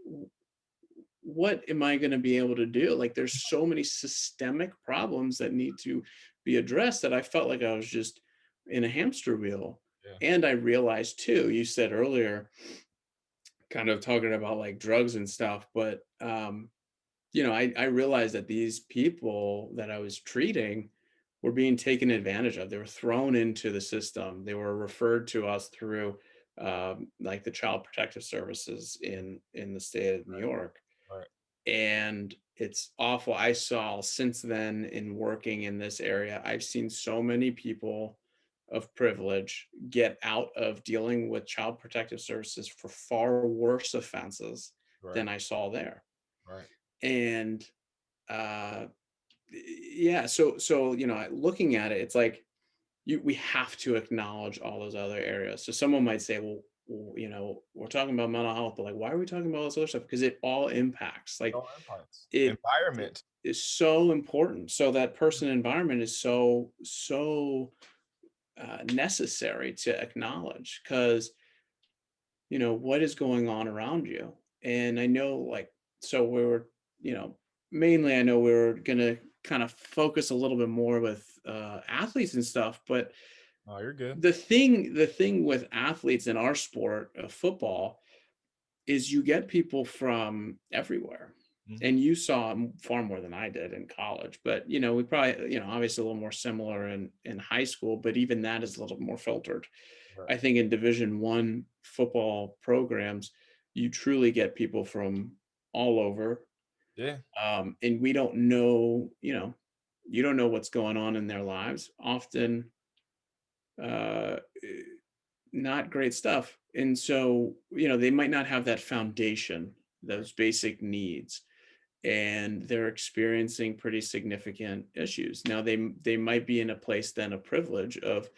what am I going to be able to do? Like, there's so many systemic problems that need to be addressed that I felt like I was just in a hamster wheel. Yeah. And I realized too, you said earlier, kind of talking about like drugs and stuff, but I realized that these people that I was treating were being taken advantage of. They were thrown into the system. They were referred to us through like the Child Protective Services in the state of New York, Right. and it's awful. I saw since then, in working in this area, I've seen so many people of privilege get out of dealing with child protective services for far worse offenses Right. than I saw there. Right. And uh yeah, so looking at it, it's like we have to acknowledge all those other areas. So someone might say, well, we're talking about mental health, but like, why are we talking about all this other stuff? Because it all impacts. Like, No impacts. it Environment. is so important. So that person environment is so necessary to acknowledge, because what is going on around you. And I know, like, so we were, mainly I know we were gonna kind of focus a little bit more with athletes and stuff, but Oh, you're good. the thing with athletes in our sport of football is you get people from everywhere. Mhm. And you saw far more than I did in college, but we probably, obviously a little more similar in high school, but even that is a little more filtered. Right. I think in Division 1 football programs, you truly get people from all over, Yeah. and we don't know, you don't know what's going on in their lives. Often, uh, not great stuff. And so, they might not have that foundation, Right. those basic needs, and they're experiencing pretty significant issues. Now they might be in a place then of privilege of,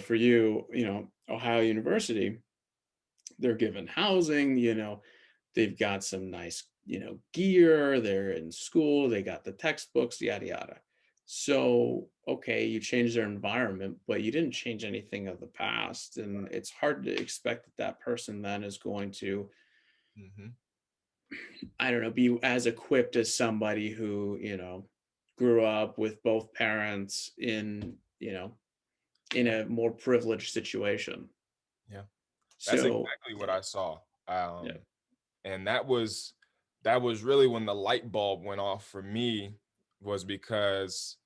for you, Ohio University, they're given housing, they've got some nice, gear, they're in school, they got the textbooks, yada yada. So, okay, you change their environment, but you didn't change anything of the past. And it's hard to expect that that person then is going to, Mhm. I don't know, be as equipped as somebody who, grew up with both parents in, in a more privileged situation. Yeah. That's So, exactly what I saw. yeah, And that was really when the light bulb went off for me, was because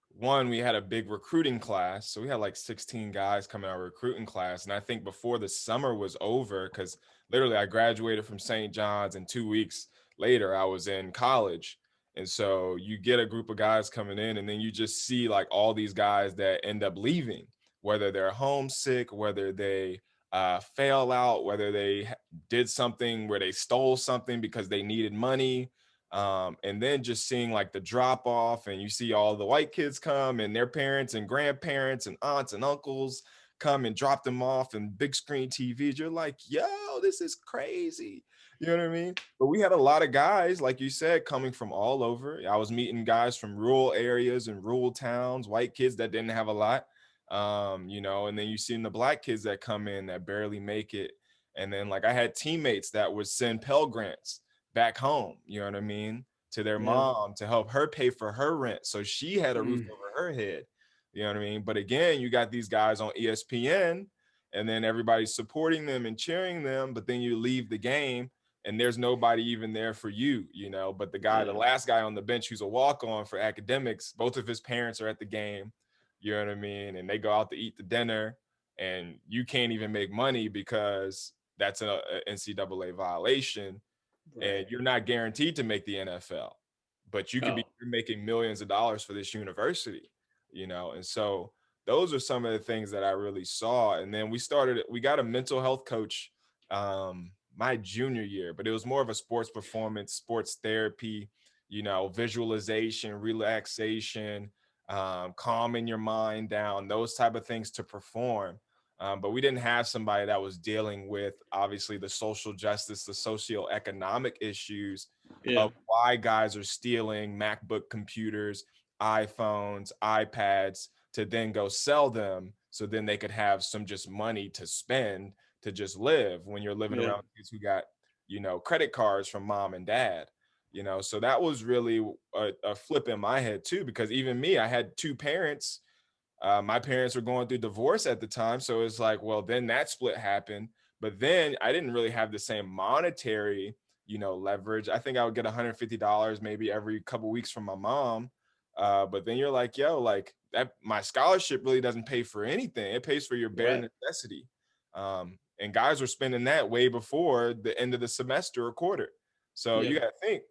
one, we had a big recruiting class. So we had like 16 guys coming out of recruiting class. And I think before the summer was over, because literally I graduated from St. John's and 2 weeks later I was in college. And so you get a group of guys coming in, and then you just see like all these guys that end up leaving, whether they're homesick, whether they fail out, whether they did something where they stole something because they needed money, and then just seeing like the drop off, and you see all the white kids come and their parents and grandparents and aunts and uncles come and drop them off and big screen TVs. You're like, yo, this is crazy. You know what I mean? But we had a lot of guys, like you said, coming from all over. I was meeting guys from rural areas and rural towns, white kids that didn't have a lot. And then you seen the black kids that come in that barely make it. And then like I had teammates that would send Pell Grants back home, you know what I mean, to their yeah, mom to help her pay for her rent. So she had a roof mm, over her head. You know what I mean? But again, you got these guys on ESPN, and then everybody's supporting them and cheering them, but then you leave the game and there's nobody even there for you. But the yeah, last guy on the bench who's a walk-on for academics, both of his parents are at the game, you know what I mean? And they go out to eat the dinner, and you can't even make money because that's a NCAA violation, and right. you're not guaranteed to make the NFL, but you could be Oh, you're making millions of dollars for this university. And so those are some of the things that I really saw. And then we got a mental health coach my junior year, but it was more of a sports performance, sports therapy, visualization, relaxation, calming your mind down, those type of things to perform. But we didn't have somebody that was dealing with obviously the social justice, the socioeconomic issues yeah, of why guys are stealing MacBook computers, iPhones, iPads to then go sell them so then they could have some just money to spend to just live when you're living yeah, around kids who got, credit cards from mom and dad. So that was really a flip in my head too, because even me, I had two parents. My parents were going through divorce at the time. So it's like, well, then that split happened. But then I didn't really have the same monetary, leverage. I think I would get $150 maybe every couple weeks from my mom. But then you're like, yo, like that, my scholarship really doesn't pay for anything. It pays for your bare right. necessity. And guys were spending that way before the end of the semester or quarter. So Yeah, you got to think,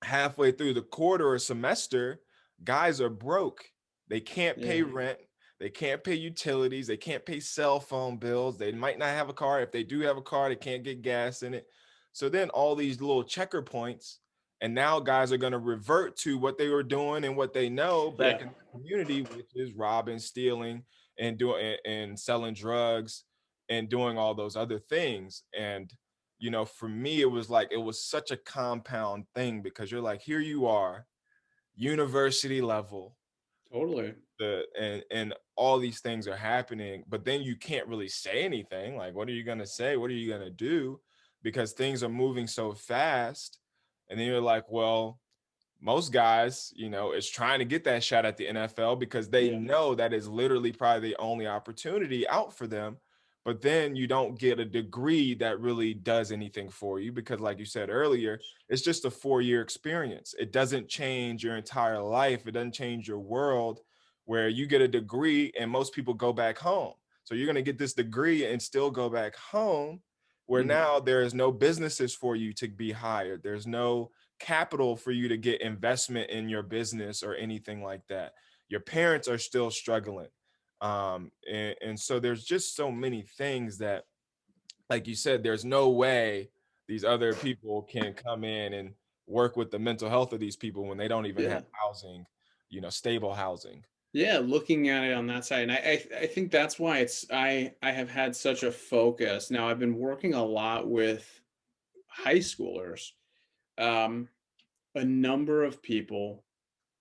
halfway through the quarter or semester, guys are broke. They can't pay yeah, rent. They can't pay utilities. They can't pay cell phone bills. They might not have a car. If they do have a car, they can't get gas in it. So then all these little checker points, and now guys are going to revert to what they were doing and what they know yeah, back in the community, which is robbing, stealing, and doing and selling drugs and doing all those other things. And for me, it was such a compound thing, because you're like, here you are, university level, totally. and all these things are happening, but then you can't really say anything. Like, what are you gonna say? What are you gonna do? Because things are moving so fast. And then you're like, well, most guys, is trying to get that shot at the NFL because they Yeah, know that is literally probably the only opportunity out for them. But then you don't get a degree that really does anything for you because, like you said earlier, it's just a 4-year experience. It doesn't change your entire life. It doesn't change your world, where you get a degree and most people go back home. So you're going to get this degree and still go back home, where mhm, now there is no businesses for you to be hired. There's no capital for you to get investment in your business or anything like that. Your parents are still struggling. And so there's just so many things that, like you said, there's no way these other people can come in and work with the mental health of these people when they don't even have yeah. housing, stable housing. Yeah, looking at it on that side, and I think that's why I have had such a focus. Now I've been working a lot with high schoolers, um, a number of people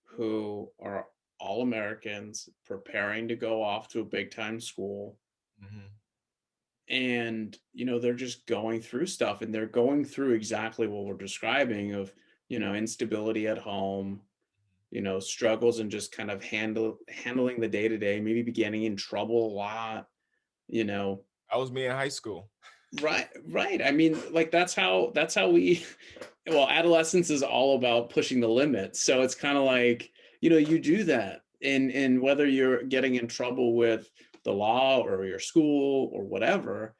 who are all Americans preparing to go off to a big time school, Mhm. and they're just going through stuff, and they're going through exactly what we're describing of instability at home, struggles and just kind of handling the day to day, maybe be getting in trouble a lot, you know. That was me in high school. Right, right. I mean, like that's how we well, adolescence is all about pushing the limits. So it's kind of like, you do that. And whether you're getting in trouble with the law or your school or whatever,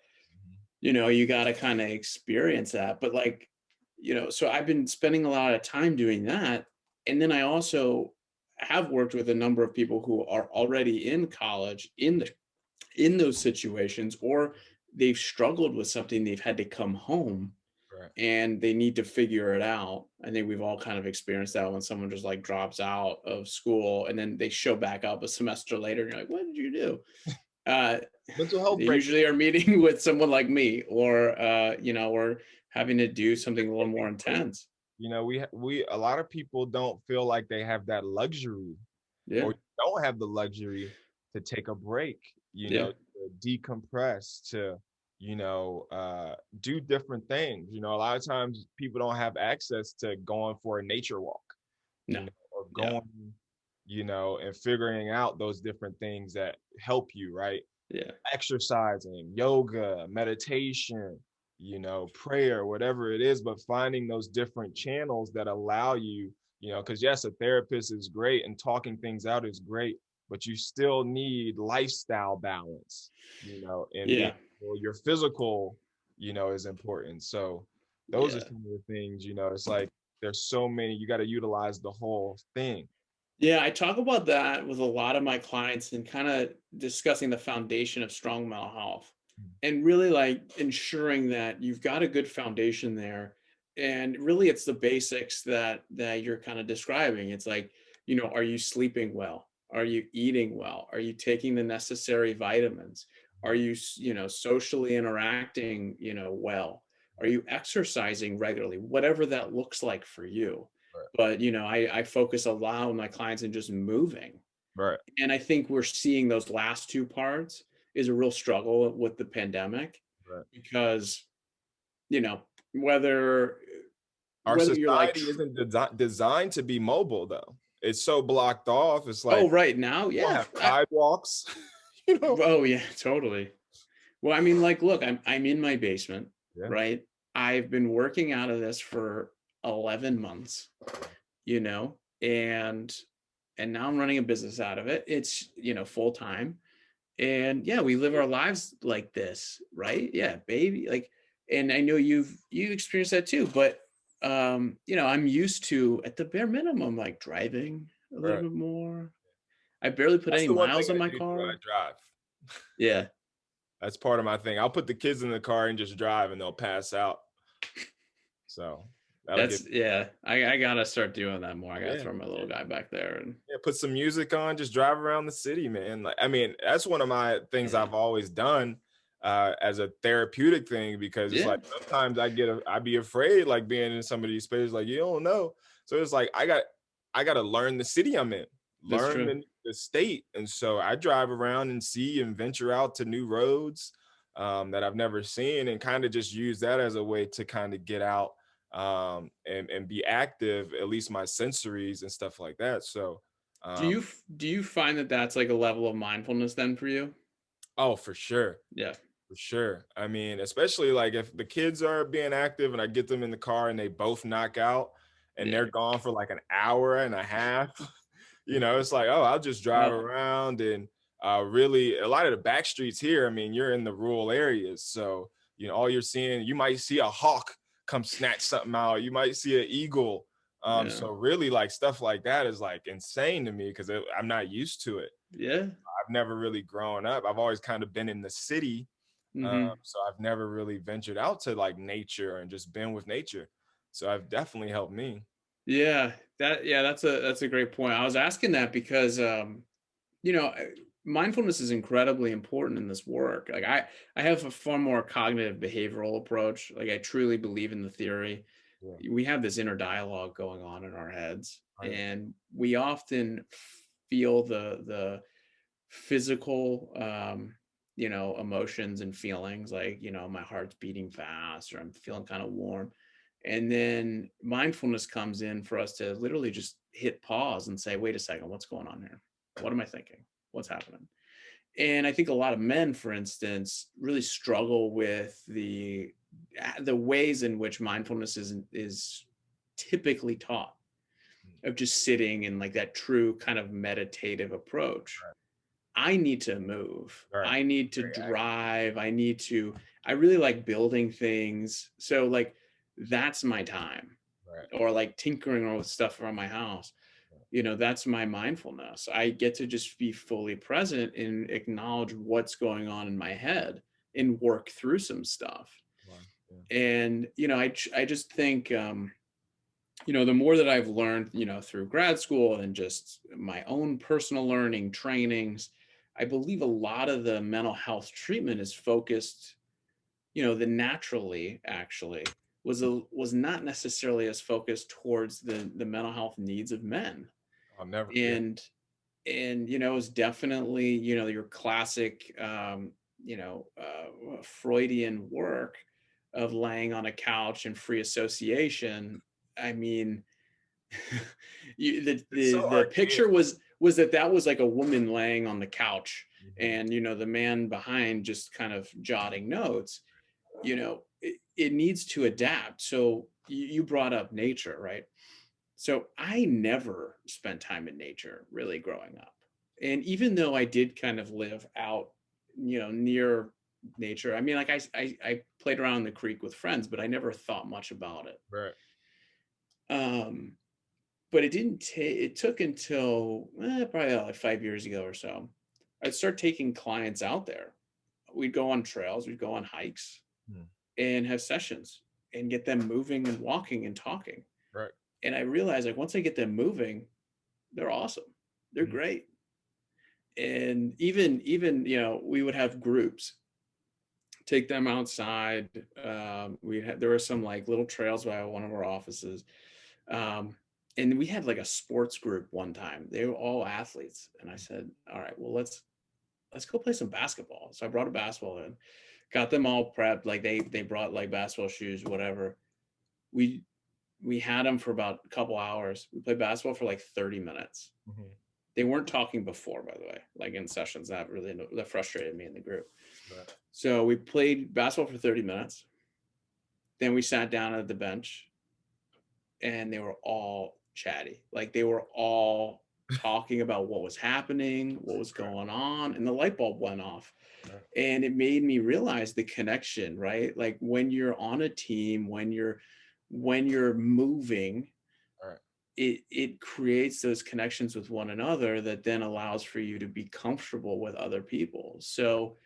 Mhm. you got to kind of experience that. But like, so I've been spending a lot of time doing that. And then I also have worked with a number of people who are already in college in those situations, or they've struggled with something, they've had to come home Right. and they need to figure it out. I think we've all kind of experienced that when someone just like drops out of school and then they show back up a semester later and you're like, what did you do? Uh, Mental health they break. usually are meeting with someone like me, or or having to do something a little more intense. We a lot of people don't feel like they have that luxury, Yeah. or don't have the luxury to take a break, Yeah. to decompress, to, do different things. A lot of times people don't have access to going for a nature walk, No. or Yeah. going, and figuring out those different things that help you, right? Yeah. Exercising, yoga, meditation, prayer, whatever it is, but finding those different channels that allow you, because yes, a therapist is great and talking things out is great, but you still need lifestyle balance, and being, Yeah. well, your physical, is important. So those are Yeah. some of the things, it's like there's so many, you got to utilize the whole thing. Yeah, I talk about that with a lot of my clients and kind of discussing the foundation of strong mental health and really like ensuring that you've got a good foundation there. And really it's the basics that you're kind of describing. It's like, are you sleeping well? Are you eating well? Are you taking the necessary vitamins? Are you, socially interacting, well? Are you exercising regularly? Whatever that looks like for you. Right. But I focus a lot on my clients and just moving. Right. And I think we're seeing those last two parts is a real struggle with the pandemic, Right. because you know whether Our whether you're like society isn't designed to be mobile though. It's so blocked off. It's like oh, right now, we don't yeah, have sidewalks. you know. oh yeah, totally. Well, I mean, like, look, I'm in my basement, Yeah. right? I've been working out of this for 11 months, and now I'm running a business out of it. It's, full time. And yeah, we live our lives like this, right? Yeah, baby. Like, and I know you experienced that too, but I'm used to, at the bare minimum, like driving a little Right. bit more. I barely put That's any the one thing miles on I my do too. I car. drive. Yeah. That's part of my thing. I'll put the kids in the car and just drive, and they'll pass out. So that'll get. That's yeah. I gotta start doing that more. I gotta Yeah. throw my little guy back there and Yeah, put some music on, just drive around the city, man. Like, I mean, that's one of my things yeah. I've always done, as a therapeutic thing, because it's Yeah, like sometimes I'd be afraid, like being in some of these spaces, like you don't know. So it's like I got to learn the city I'm in, that's learn true. the state, and so I drive around and see and venture out to new roads, that I've never seen, and kind of just use that as a way to kind of get out, and be active, at least my sensories and stuff like that. So um, Do you find that that's like a level of mindfulness then for you? oh, for sure. Yeah. For sure. I mean, especially like if the kids are being active and I get them in the car and they both knock out and Yeah. they're gone for like an hour and a half, it's like, oh, I'll just drive Well, around and, really a lot of the back streets here. I mean, you're in the rural areas. So, all you're seeing, you might see a hawk come snatch something out. You might see an eagle. yeah. So really like stuff like that is like insane to me because I'm not used to it. Yeah. I've never really grown up. I've always kind of been in the city, Mhm. so I've never really ventured out to like nature and just been with nature. So I've definitely helped me. Yeah, that's a great point. I was asking that because you know, uh, mindfulness is incredibly important in this work. Like I have a far more cognitive behavioral approach. Like I truly believe in the theory. Yeah. We have this inner dialogue going on in our heads, Right. and we often feel the physical emotions and feelings, like, my heart's beating fast or I'm feeling kind of warm. And then mindfulness comes in for us to literally just hit pause and say, wait a second, what's going on here? What am I thinking? What's happening? And I think a lot of men, for instance, really struggle with the ways in which mindfulness is typically taught, of just sitting in like that true kind of meditative approach. I need to move. Right. Right. I need to Very active. drive. I really like building things. So like that's my time. Right. Or like tinkering with stuff around my house. That's my mindfulness. I get to just be fully present and acknowledge what's going on in my head and work through some stuff. Wow. Yeah. And I just think the more that I've learned, through grad school and just my own personal learning trainings, I believe a lot of the mental health treatment is focused, the naturally actually was not necessarily as focused towards the mental health needs of men. I'll never. Yeah. And it's definitely, your classic Freudian work of laying on a couch and free association. I mean, the, It's the so the archaic. picture was that was like a woman laying on the couch, Mhm. and the man behind just kind of jotting notes. It needs to adapt. So you brought up nature, right? So I never spent time in nature really growing up. And even though I did kind of live out, near nature, I mean, like I played around in the creek with friends, but I never thought much about it. Right. Um, but it took until probably like 5 years ago or so. I'd start taking clients out there. We'd go on trails, we'd go on hikes Hmm. and have sessions and get them moving and walking and talking. Right. And I realized like once I get them moving, they're awesome. They're Mhm. great. And even we would have groups, take them outside. There were some like little trails by one of our offices. Um, and we had like a sports group one time. They were all athletes. And I said, all right, well, let's go play some basketball. So I brought a basketball in, got them all prepped. Like they brought like basketball shoes, whatever. We we had them for about a couple hours. We played basketball for like 30 minutes. Mhm. They weren't talking before, by the way, like in sessions. That frustrated me in the group. Right. So we played basketball for 30 minutes. Then we sat down at the bench and they were all chatty. Like they were all talking about what was happening, what was Right. going on, and the light bulb went off. Right. And it made me realize the connection, right? Like when you're on a team, when you're moving, Right. it creates those connections with one another that then allows for you to be comfortable with other people. So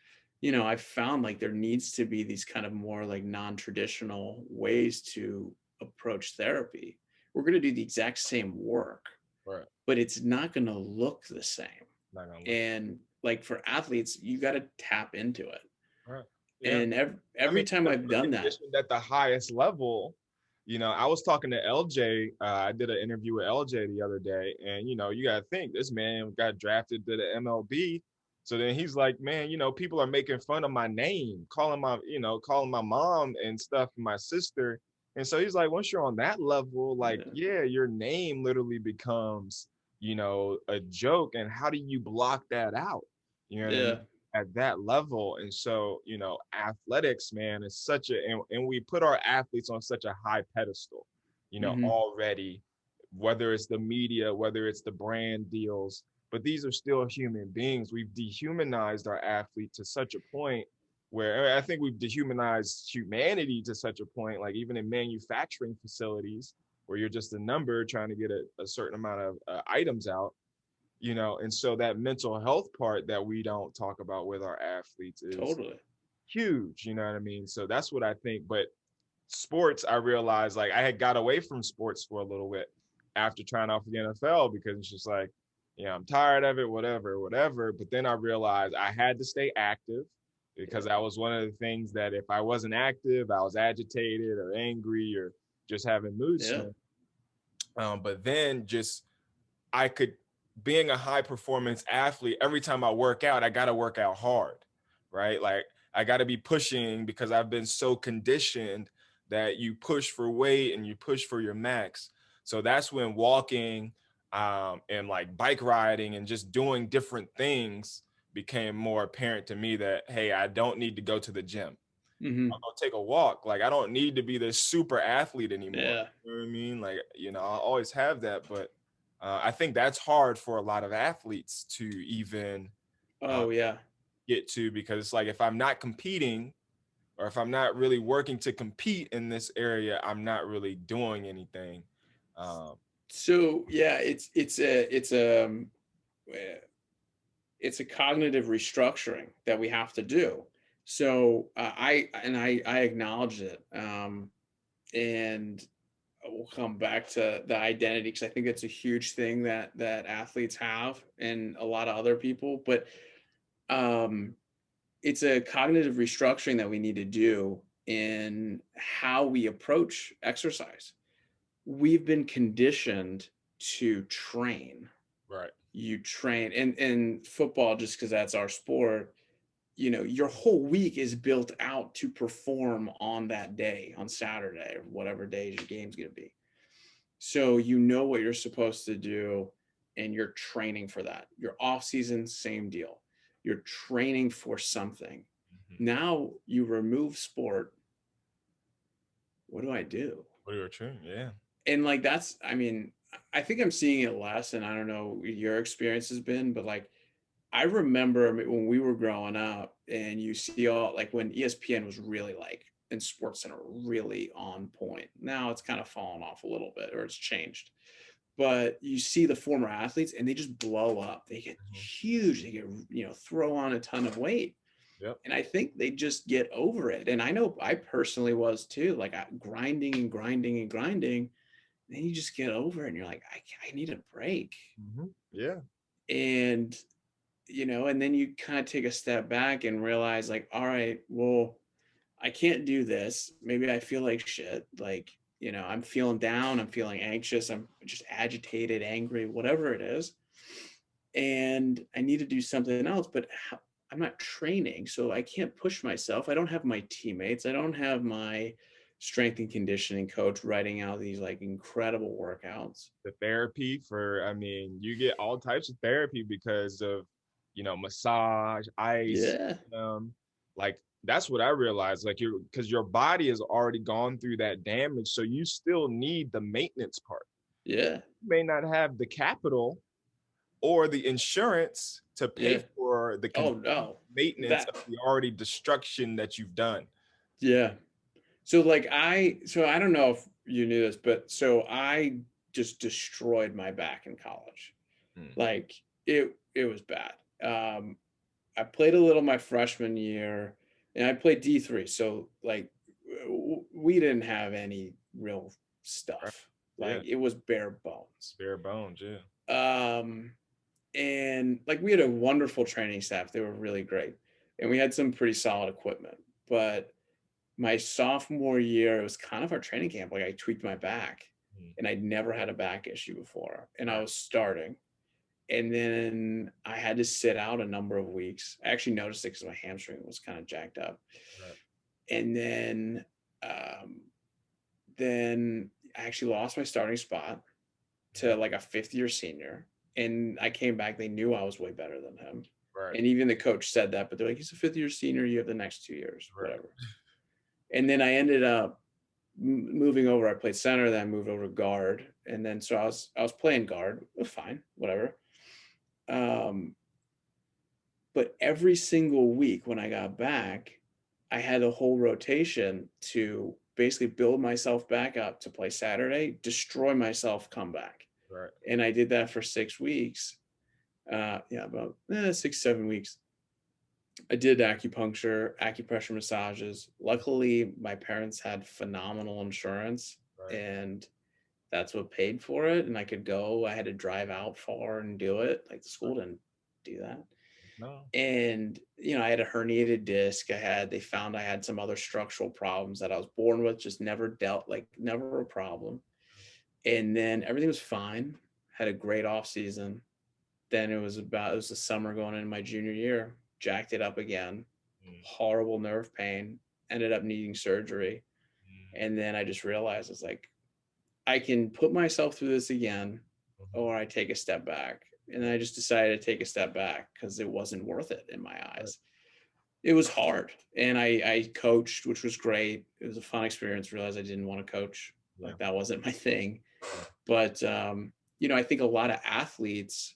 I found like there needs to be these kind of more like non-traditional ways to approach therapy. We're going to do the exact same work, Right. but it's not going to look the same. Not gonna look. And like for athletes, you got to tap into it. Right. Yeah. And I every mean, time because I've we're done that, conditioned at the highest level. I was talking to LJ. I did an interview with LJ the other day, and you got to think this man got drafted to the MLB. So then he's like, man, people are making fun of my name, calling my mom and stuff, and my sister. And so he's like, once you're on that level, like, yeah, yeah, your name literally becomes, a joke. And how do you block that out? You know what I mean? yeah, At that level. And so, athletics, man, is and we put our athletes on such a high pedestal, hmm, already, whether it's the media, whether it's the brand deals, but these are still human beings. We've dehumanized our athlete to such a point where I think we've dehumanized humanity to such a point, like even in manufacturing facilities where you're just a number trying to get a certain amount of items out. And so that mental health part that we don't talk about with our athletes is totally. huge. You know what I mean? So that's what I think. But sports, I realized like I had got away from sports for a little bit after trying out for the NFL because it's just like, I'm tired of it, whatever, whatever. But then I realized I had to stay active because Yeah, that was one of the things that if I wasn't active, I was agitated or angry or just having mood yeah, swings. But then just I could, being a high performance athlete, every time I work out, I got to work out hard, right? Like I got to be pushing because I've been so conditioned that you push for weight and you push for your max. So that's when walking and like bike riding and just doing different things became more apparent to me that, hey, I don't need to go to the gym. Hmm. I'll go take a walk. Like I don't need to be this super athlete anymore. Yeah. You know what I mean? Like, I always have that, but I think that's hard for a lot of athletes to even uh, Oh yeah. get to, because it's like if I'm not competing or if I'm not really working to compete in this area, I'm not really doing anything. Um, So yeah, eh, it's a cognitive restructuring that we have to do. So I acknowledge it, and we'll come back to the identity because I think it's a huge thing that athletes have and a lot of other people. But um, it's a cognitive restructuring that we need to do in how we approach exercise. We've been conditioned to train. right. You train and football, just because that's our sport, your whole week is built out to perform on that day, on Saturday, or whatever day your game's going to be. So you know what you're supposed to do and you're training for that. Your off season, same deal. You're training for something. Mhm. Now you remove sport. What do I do? What are you true? Yeah. And like that's, I mean, I think I'm seeing it less, and I don't know what your experience has been, but like I remember when we were growing up and you see all like when ESPN was really like in Sports Center really on point. Now it's kind of fallen off a little bit or it's changed. But you see the former athletes and they just blow up. They get Mhm. huge. They get, throw on a ton of weight. Yep. And I think they just get over it. And I know I personally was too, like grinding and grinding and grinding. Then you just get over it and you're like, I need a break. Yeah. And and then you kind of take a step back and realize like, all right, well, I can't do this. Maybe I feel like shit. Like, I'm feeling down, I'm feeling anxious, I'm just agitated, angry, whatever it is. And I need to do something else, but I'm not training, so I can't push myself. I don't have my teammates. I don't have my strength and conditioning coach writing out these like incredible workouts. The therapy for, I mean, you get all types of therapy because of, massage, ice, Yeah. like that's what I realized. Like because your body has already gone through that damage, so you still need the maintenance part. Yeah. You may not have the capital or the insurance to pay Yeah. for the Oh complete no. maintenance That of the already destruction that you've done. yeah. So like I don't know if you knew this, but so I just destroyed my back in college. Mm, Like it was bad. I played a little my freshman year and I played D3. So like we didn't have any real right. stuff. Yeah. Like it was bare bones. Bare bones. Yeah. Um and like we had a wonderful training staff. They were really great. And we had some pretty solid equipment. But my sophomore year, it was kind of our training camp. Like I tweaked my back Mm, and I'd never had a back issue before. And I right. was starting. And then I had to sit out a number of weeks. I actually noticed it because my hamstring was kind of jacked up. Right. And um, then I actually lost my starting spot to Mhm. like a fifth year senior. And I came back, they knew I was way better than him. Right. And even the coach said that, but they're like, he's a fifth year senior. You have the next 2 years, Right. whatever. And then I ended up moving over. I played center, then I moved over to guard, and then so I was playing guard. Fine, whatever. Um, but every single week when I got back, I had a whole rotation to basically build myself back up to play Saturday, destroy myself, come back, Right. and I did that for 6 weeks. Yeah, about 6 7 weeks. I did acupressure massages. Luckily, my parents had phenomenal insurance, Right. and that's what paid for it. And I could go. I had to drive out far and do it. Like the school didn't do that. No. And I had a herniated disc. They found I had some other structural problems that I was born with, just never dealt, like never a problem. And then everything was fine. Had a great off season. Then it was the summer going into my junior year. Jacked it up again, Mm, horrible nerve pain, ended up needing surgery. And then I just realized it's like, I can put myself through this again, Mhm. or I take a step back. And Yeah. I just decided to take a step back because it wasn't worth it in my Right. eyes. It was hard. And I coached, which was great. It was a fun experience. Realized I didn't want to coach. Yeah. Like that wasn't my thing. Yeah. But I think a lot of athletes,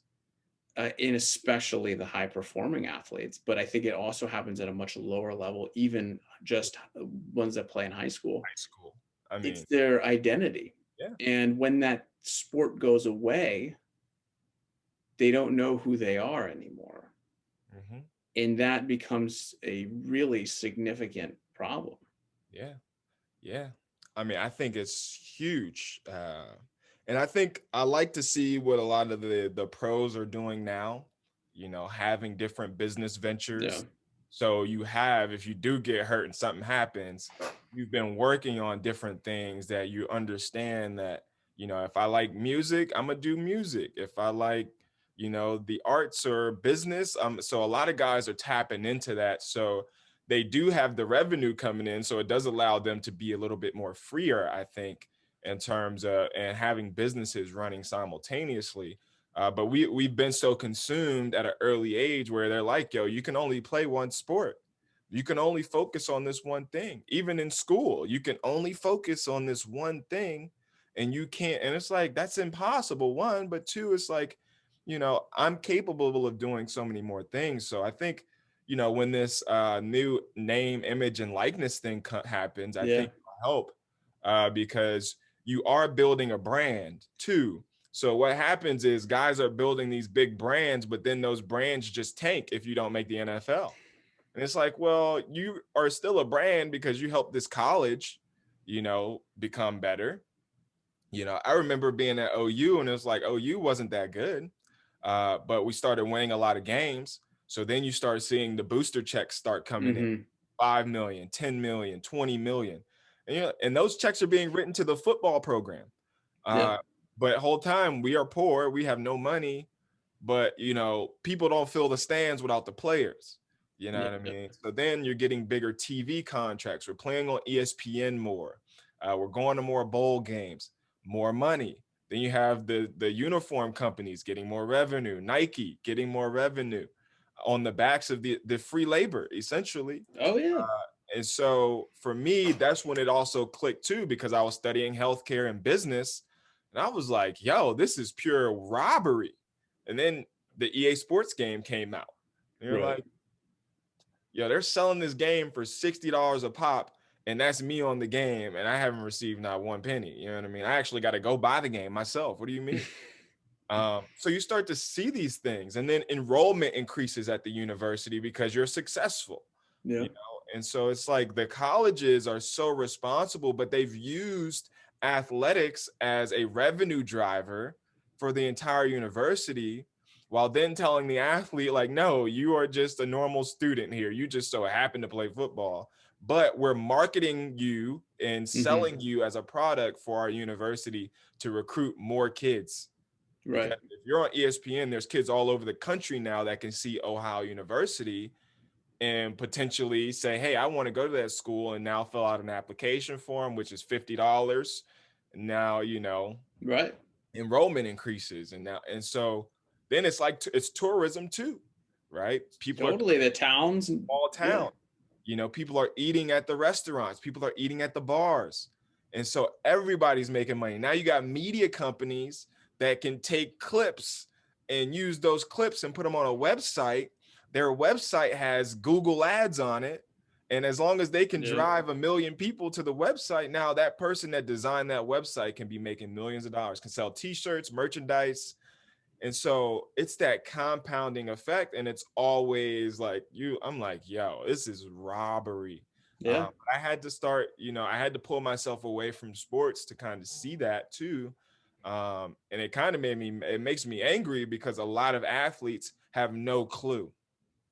and especially the high performing athletes, but I think it also happens at a much lower level, even just ones that play in high school. High school. I It's mean, their identity. yeah. And when that sport goes away, they don't know who they are anymore. Hmm. And that becomes a really significant problem. Yeah. Yeah. I mean, I think it's huge. And I think I like to see what a lot of the pros are doing now, having different business Yeah. ventures. So you have, if you do get hurt and something happens, you've been working on different things that you understand that, if I like music, I'm gonna do music. If I like, the arts or business, so a lot of guys are tapping into that. So they do have the revenue coming in, so it does allow them to be a little bit more freer, I think, in terms of and having businesses running simultaneously. But we've been so consumed at an early age where they're like, yo, you can only play one sport. You can only focus on this one thing. Even in school, you can only focus on this one thing, and you can't. And it's like that's impossible. One, but two, it's like, I'm capable of doing so many more things. So I think when this new name, image, and likeness thing happens, I Yeah. think it'll help because you are building a brand too. So what happens is guys are building these big brands, but then those brands just tank if you don't make the NFL. And it's like, well, you are still a brand because you helped this college, become better. I remember being at OU and it was like OU wasn't that good, but we started winning a lot of games. So then you start seeing the booster checks start coming in, Hmm. 5 million, 10 million, 20 million. And those checks are being written to the football program. Yeah. Uh, but whole time we are poor, we have no money, but people don't fill the stands without the players. You know Yeah. what I mean? So then you're getting bigger TV contracts. We're playing on ESPN more. We're going to more bowl games, more money. Then you have the uniform companies getting more revenue, Nike getting more revenue on the backs of the free labor, essentially. Oh, yeah. And so for me, that's when it also clicked too, because I was studying healthcare and business. And I was like, yo, this is pure robbery. And then the EA Sports game came out. And you're Right. like, yo, they're selling this game for $60 a pop. And that's me on the game. And I haven't received not one penny. You know what I mean? I actually got to go buy the game myself. What do you mean? So you start to see these things, and then enrollment increases at the university because you're successful, Yeah. and so it's like the colleges are so responsible, but they've used athletics as a revenue driver for the entire university, while then telling the athlete, like, no, you are just a normal student here. You just so happen to play football. But we're marketing you and Hmm. selling you as a product for our university to recruit more kids. Because Right. if you're on ESPN, there's kids all over the country now that can see Ohio University and potentially say, hey, I want to go to that school, and now fill out an application form, which is $50. Now, Right. enrollment increases. And so then it's like, it's tourism too, right? People are Totally. The towns. small Yeah. town. People are eating at the restaurants, people are eating at the bars. And so everybody's making money. Now you got media companies that can take clips and use those clips and put them on a website. Their website has Google ads on it. And as long as they can Yeah. drive 1 million people to the website, now that person that designed that website can be making millions of dollars, can sell t-shirts, merchandise. And so it's that compounding effect. And it's always like I'm like, yo, this is robbery. Yeah. I had to start, I had to pull myself away from sports to kind of see that too. And it kind of it makes me angry because a lot of athletes have no clue,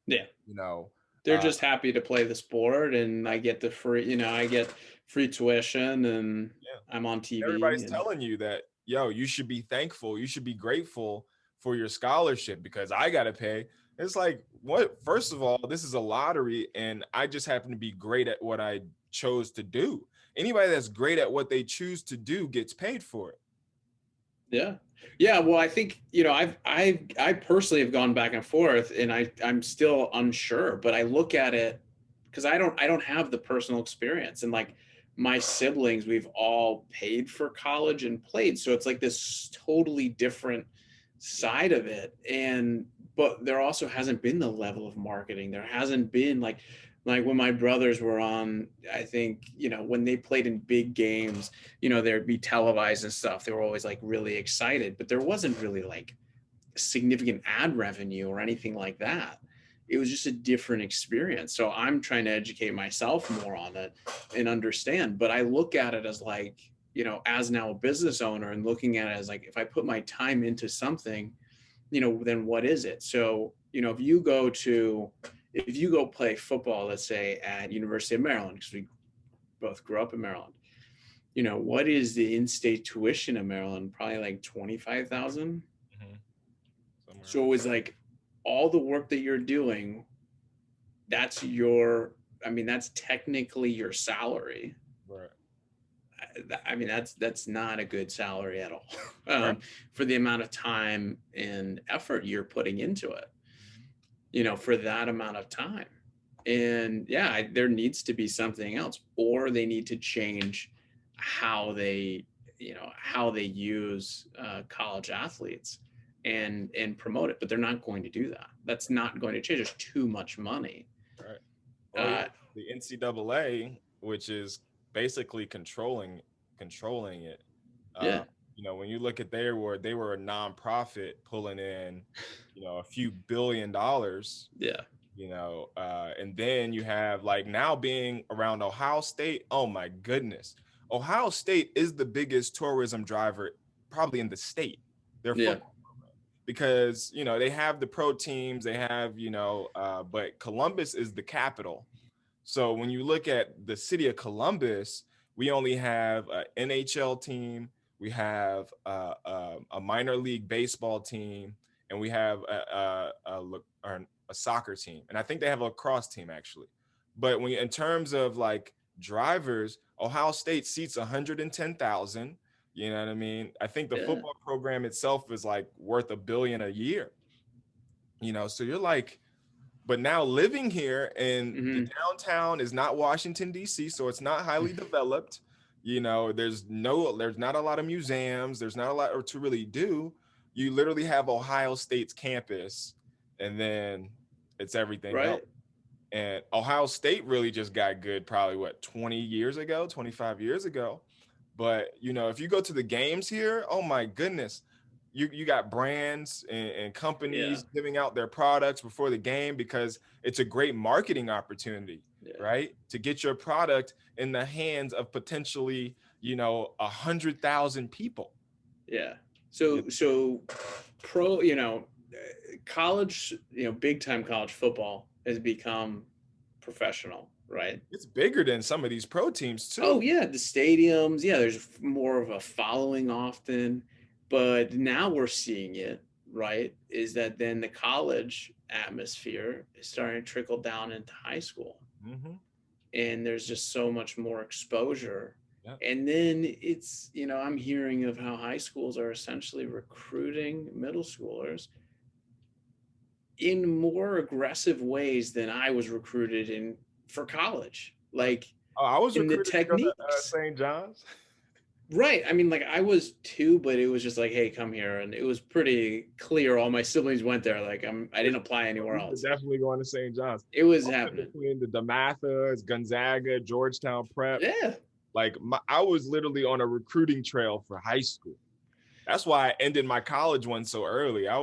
Yeah. you know. They're Uh, just happy to play the sport, and I get the free, I get free tuition, and yeah. I'm on TV, Everybody's and telling you that, yo, you should be thankful, you should be grateful for your scholarship because I gotta pay. It's like, what? First of all, this is a lottery, and I just happen to be great at what I chose to do. anybody that's great at what they choose to do gets paid for it. Yeah. Yeah. Well, I think, I personally have gone back and forth, and I'm still unsure, but I look at it because I don't have the personal experience. And like my siblings, we've all paid for college and played. So it's like this totally different side of it. But there also hasn't been the level of marketing. There hasn't been like when my brothers were on, I think, when they played in big games, there'd be televised and stuff. They were always like really excited, but there wasn't really like significant ad revenue or anything like that. It was just a different experience. So I'm trying to educate myself more on it and understand. But I look at it as like, as now a business owner, and looking at it as like, if I put my time into something, then what is it? So, if you go play football, let's say at University of Maryland, because we both grew up in Maryland, what is the in-state tuition in Maryland? Probably like 25,000. So it was like all the work that you're doing, that's that's technically your salary. Right. I mean, that's not a good salary at all, Right. for the amount of time and effort you're putting into it, for that amount of time. And yeah, there needs to be something else, or they need to change how they, how they use college athletes and promote it. But they're not going to do that. That's not going to change. There's too much money. Right. Well, the NCAA, which is basically controlling it. Yeah. When you look at they were a nonprofit pulling in, a few $billions. Yeah. And then you have like now being around Ohio State. Oh my goodness. Ohio State is the biggest tourism driver probably in the state. Their football program. Because, they have the pro teams, they have, but Columbus is the capital. So when you look at the city of Columbus, we only have an NHL team, we have a minor league baseball team, and we have a soccer team, and I think they have a lacrosse team actually. But in terms of like drivers, Ohio State seats 110,000. You know what I mean? I think the football program itself is like worth $1 billion a year. So you're like, but now living here in the downtown is not Washington D.C., so it's not highly developed. There's not a lot of museums. There's not a lot to really do. You literally have Ohio State's campus, and then it's everything else. And Ohio State really just got good probably 20 years ago, 25 years ago. But if you go to the games here, oh my goodness, you got brands and companies giving out their products before the game because it's a great marketing opportunity, right? To get your product in the hands of potentially 100,000 people. Yeah. So college, big time college football has become professional, right? It's bigger than some of these pro teams too. Oh yeah, the stadiums. Yeah, there's more of a following often, but now we're seeing it, right? Is that then the college atmosphere is starting to trickle down into high school, and there's just so much more exposure. And then it's, I'm hearing of how high schools are essentially recruiting middle schoolers in more aggressive ways than I was recruited in for college. Like, I was in the recruited techniques. to go to St. John's. Right. I mean, like I was too, but it was just like, hey, come here. And it was pretty clear. All my siblings went there. Like I didn't apply anywhere else. Definitely going to St. John's. It was happening. Between the DeMathas, Gonzaga, Georgetown Prep. Yeah. Like I was literally on a recruiting trail for high school. That's why I ended my college one so early. You're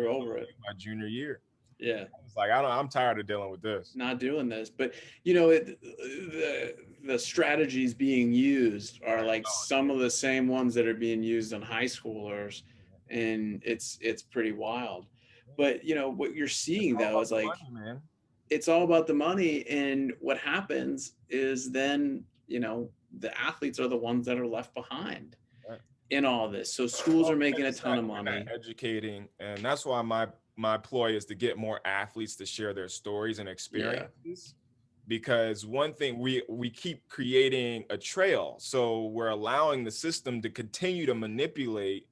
over it. My junior year. Yeah. I was like, I'm tired of dealing with this. Not doing this. But the strategies being used are like some of the same ones that are being used on high schoolers, and it's pretty wild. But what you're seeing though is like money, man. It's all about the money, and what happens is then the athletes are the ones that are left behind in all this. So schools are making a ton of money, educating, and that's why my ploy is to get more athletes to share their stories and experiences. because one thing, we keep creating a trail, so we're allowing the system to continue to manipulate,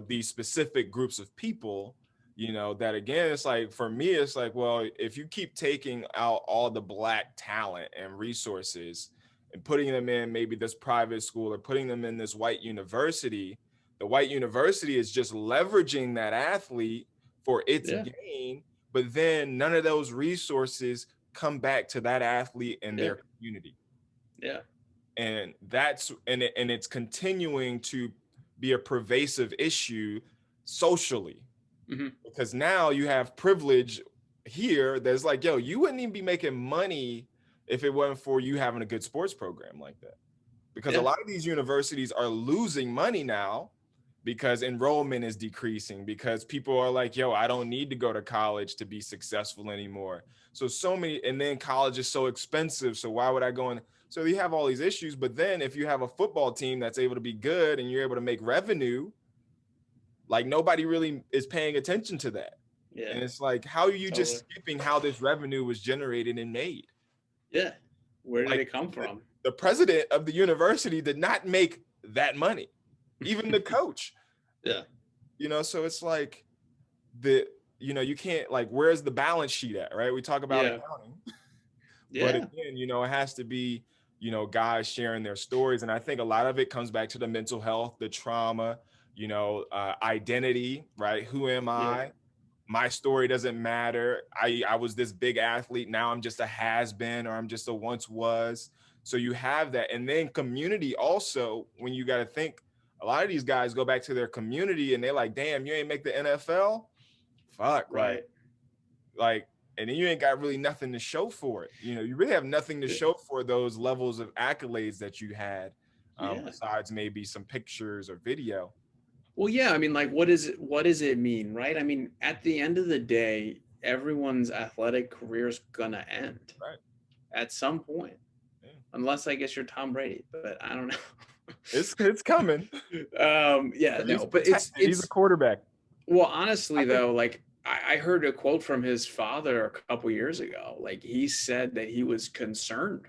these specific groups of people, that again, it's like, for me, it's like, well, if you keep taking out all the black talent and resources and putting them in maybe this private school or putting them in this white university, the white university is just leveraging that athlete for its Yeah. gain, but then none of those resources come back to that athlete and Yeah. their community. Yeah. And it's continuing to be a pervasive issue socially, Hmm. because now you have privilege here that's like, yo, you wouldn't even be making money if it wasn't for you having a good sports program like that, because a Yeah. lot of these universities are losing money now because enrollment is decreasing, because people are like, yo, I don't need to go to college to be successful anymore. So many, and then college is so expensive, so why would I go in? So you have all these issues, but then if you have a football team that's able to be good and you're able to make revenue, like nobody really is paying attention to that. Yeah. And it's like, how are you Totally. just skipping how this revenue was generated and made? Yeah. Where did Like, it come from? the president of the university did not make that money, even the coach. Yeah. So it's like, the you can't, like, where's the balance sheet at, right? We talk about Yeah. accounting, but Yeah. again, it has to be, guys sharing their stories. And I think a lot of it comes back to the mental health, the trauma, identity, right? Who am Yeah. I? My story doesn't matter. I was this big athlete, now I'm just a has-been, or I'm just a once was. So you have that. And then community also, when you got to think, a lot of these guys go back to their community and they're like, damn, you ain't make the NFL. Fuck, Right. like, and then you ain't got really nothing to show for it. You really have nothing to Yeah. show for those levels of accolades that you had, Yeah. besides maybe some pictures or video. Well, yeah. I mean, like, what does it mean, right? I mean, at the end of the day, everyone's athletic career is gonna end Right. at some point, Yeah. unless I guess you're Tom Brady, but I don't know. It's coming. Yeah, At no, least but protected. He's a quarterback. well, I honestly think. though, like I heard a quote from his father a couple years ago. Like he said that he was concerned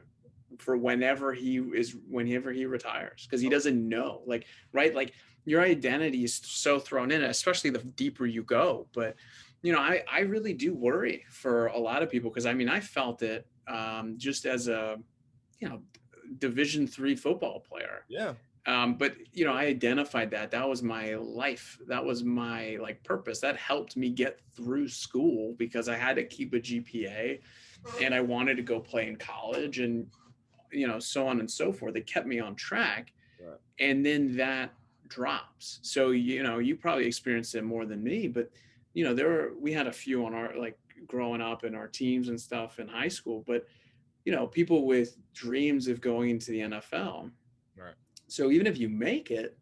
for whenever he retires, because he doesn't know, like, right, like your identity is so thrown in, especially the deeper you go. But I really do worry for a lot of people, because I mean I felt it, just as a you know Division 3 football player. Yeah. But I identified that was my life, that was my like purpose, that helped me get through school, because I had to keep a GPA and I wanted to go play in college, and so on and so forth. It kept me on track. Right. And then that drops. So you probably experienced it more than me, but we had a few on our, like, growing up in our teams and stuff in high school, but people with dreams of going into the NFL. Right. So even if you make it,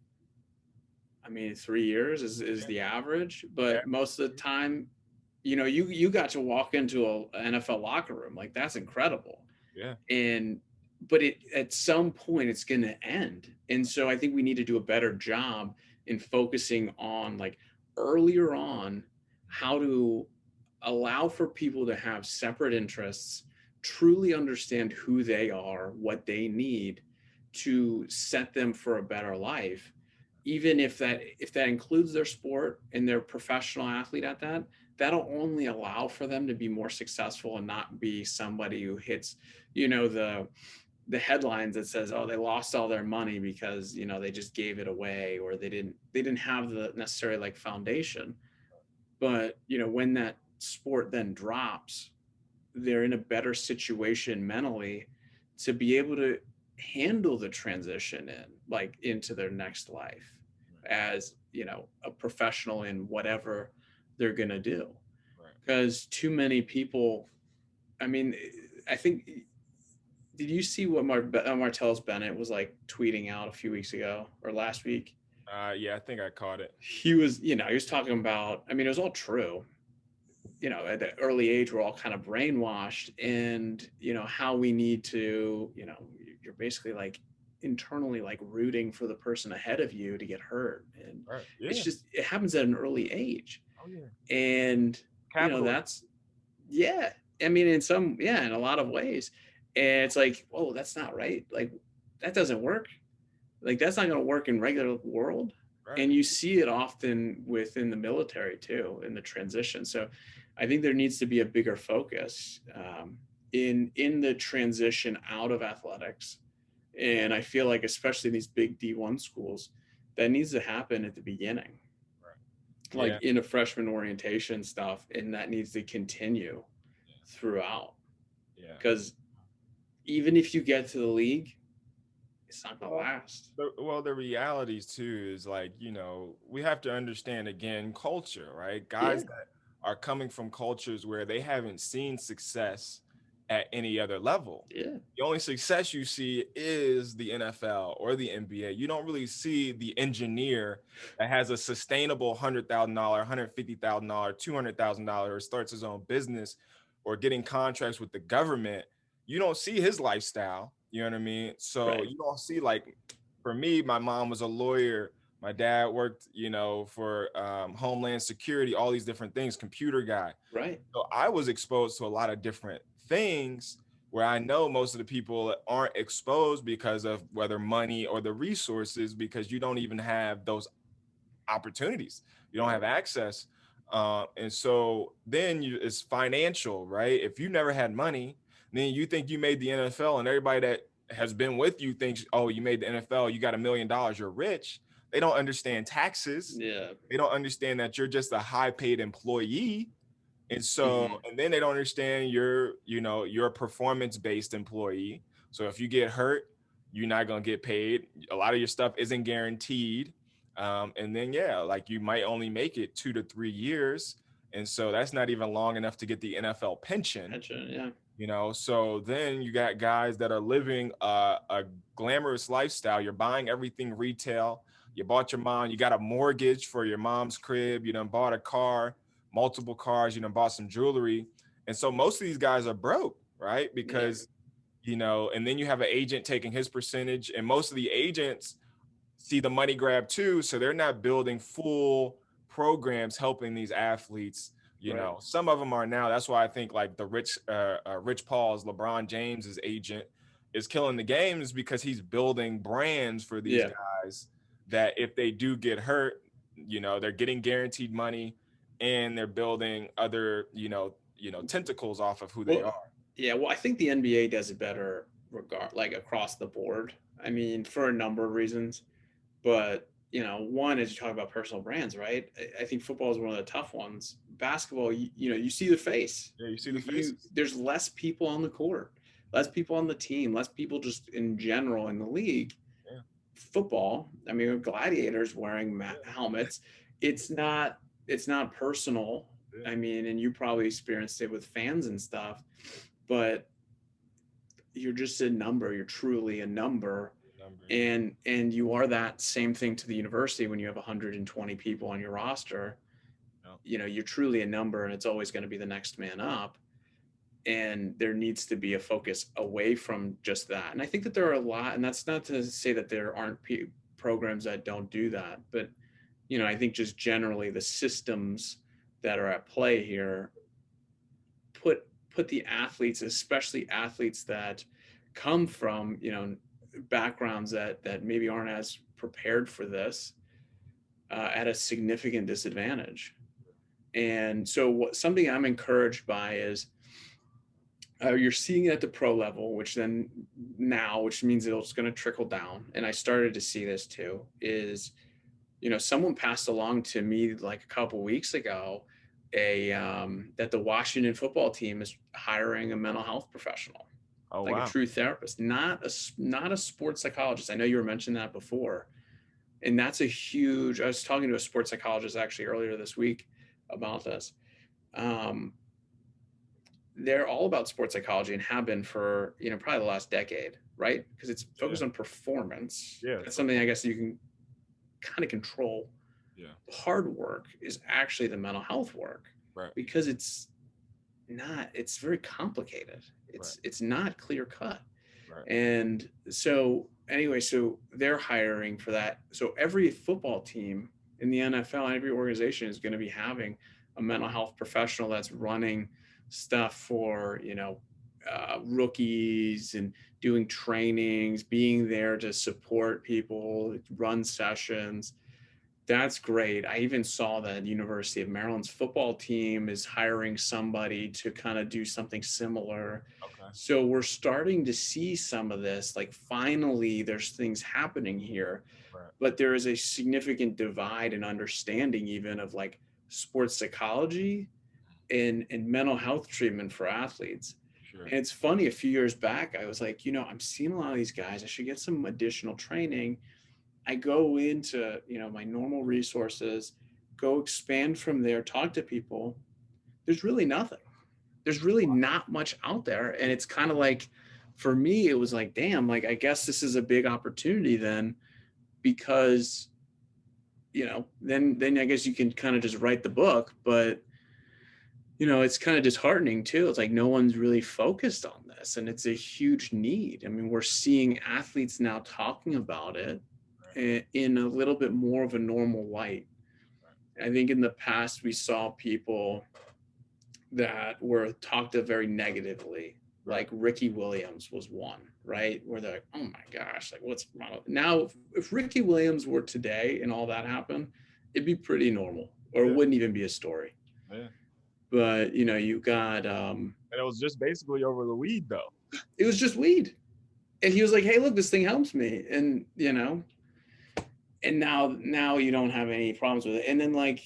I mean, 3 years is Yeah. the average, Yeah. but most of the time, you got to walk into an NFL locker room. Like, that's incredible. Yeah. But at some point it's going to end. And so I think we need to do a better job in focusing on, like, earlier on, how to allow for people to have separate interests, truly understand who they are, what they need to set them for a better life, even if that includes their sport and their professional athlete at that. That'll only allow for them to be more successful and not be somebody who hits the headlines that says, oh, they lost all their money because they just gave it away, or they didn't have the necessary, like, foundation. But when that sport then drops, they're in a better situation mentally to be able to handle the transition into their next life as a professional in whatever they're going to do. Right. Because too many people, I mean, I think, did you see what Martellus Bennett was, like, tweeting out a few weeks ago or last week? Yeah, I think I caught it. He was talking about, I mean, it was all true. At the early age, we're all kind of brainwashed, and how we need to, you're basically, like, internally, like, rooting for the person ahead of you to get hurt, and Right. Yeah. it's just, it happens at an early age. Oh yeah. And Capitalism. that's, yeah, I mean, in a lot of ways. And it's like, whoa, that's not right. Like, that doesn't work. Like, that's not going to work in regular world. Right. And you see it often within the military too, in the transition. So I think there needs to be a bigger focus in the transition out of athletics. And I feel like, especially in these big D1 schools, that needs to happen at the beginning, Right. Yeah. like in a freshman orientation stuff. And that needs to continue throughout. Yeah. Because even if you get to the league, it's not going to Well, last. the realities too is like, we have to understand again culture, right? Yeah. Guys that are coming from cultures where they haven't seen success at any other level. Yeah. The only success you see is the NFL or the NBA. You don't really see the engineer that has a sustainable $100,000, $150,000, $200,000, or starts his own business or getting contracts with the government. You don't see his lifestyle. You know what I mean? So Right. you don't see, like, for me, my mom was a lawyer. My dad worked, for Homeland Security, all these different things, computer guy. Right. So I was exposed to a lot of different things where I know most of the people aren't exposed because of whether money or the resources, because you don't even have those opportunities. You don't have access. And so then it's financial, right? If you never had money, then you think you made the NFL, and everybody that has been with you thinks, oh, you made the NFL, you got $1 million, you're rich. They don't understand taxes. Yeah. They don't understand that you're just a high paid employee. And so, Hmm. and then they don't understand you're a performance based employee. So if you get hurt, you're not going to get paid. A lot of your stuff isn't guaranteed. And then, yeah, like you might only make it 2 to 3 years. And so that's not even long enough to get the NFL pension. Gotcha. Yeah. So then you got guys that are living a glamorous lifestyle. You're buying everything retail. You bought your mom, you got a mortgage for your mom's crib. You done bought a car, multiple cars. You done bought some jewelry. And so most of these guys are broke, right? Yeah. Because, and then you have an agent taking his percentage, and most of the agents see the money grab too. So they're not building full programs helping these athletes. Right. Some of them are now. That's why I think like the Rich Paul's, LeBron James's agent is killing the game, is because he's building brands for these Yeah. guys that if they do get hurt, they're getting guaranteed money, and they're building other, tentacles off of who they Well, are. yeah. Well, I think the NBA does it better like across the board. I mean, for a number of reasons. But, one is you talk about personal brands, right? I think football is one of the tough ones. Basketball, you see the face. Yeah, you see the faces. There's less people on the court, less people on the team, less people just in general in the league. Yeah. Football, I mean, gladiators wearing helmets. It's not personal. Yeah. I mean, and you probably experienced it with fans and stuff, but you're just a number. You're truly a number. Number, yeah. And you are that same thing to the university when you have 120 people on your roster. You're truly a number, and it's always going to be the next man up. And there needs to be a focus away from just that. And I think that there are a lot, and that's not to say that there aren't programs that don't do that, but I think just generally the systems that are at play here put the athletes, especially athletes that come from backgrounds that maybe aren't as prepared for this, at a significant disadvantage. And so something I'm encouraged by is, you're seeing it at the pro level, which means it's going to trickle down. And I started to see this too, is, someone passed along to me like a couple weeks ago, that the Washington football team is hiring a mental health professional, Oh, like a wow. true therapist, not a sports psychologist. I know you were mentioning that before. And that's a huge, I was talking to a sports psychologist actually earlier this week about this. They're all about sports psychology and have been for, probably the last decade, right? Because it's Yeah. focused on performance. Yeah. That's something I guess you can kind of control. Yeah. Hard work is actually the mental health work, Right. because it's very complicated. It's not clear cut. Right. And so anyway, so they're hiring for that. So every football team in the NFL, every organization is going to be having a mental health professional that's running stuff for, rookies, and doing trainings, being there to support people, run sessions. That's great. I even saw that University of Maryland's football team is hiring somebody to kind of do something similar. Okay. So we're starting to see some of this. Like, finally, there's things happening here, Right. but there is a significant divide in understanding, even of like sports psychology and mental health treatment for athletes. Sure. And it's funny, a few years back, I was like, I'm seeing a lot of these guys. I should get some additional training. I go into, my normal resources, go expand from there, talk to people. There's really nothing. There's really not much out there. And it's kind of like, for me, it was like, damn, like, I guess this is a big opportunity then, because, then I guess you can kind of just write the book, but it's kind of disheartening too. It's like no one's really focused on this, and it's a huge need. I mean, we're seeing athletes now talking about it Right. in a little bit more of a normal light. Right. I think in the past we saw people that were talked of very negatively, Right. like Ricky Williams was one, right? Where they're like, oh my gosh, like what's wrong? Now, if Ricky Williams were today and all that happened, it'd be pretty normal, or it Yeah. wouldn't even be a story. Yeah. But you got And it was just basically over the weed, though. it was just weed. And he was like, hey, look, this thing helps me. And and now you don't have any problems with it. And then, like,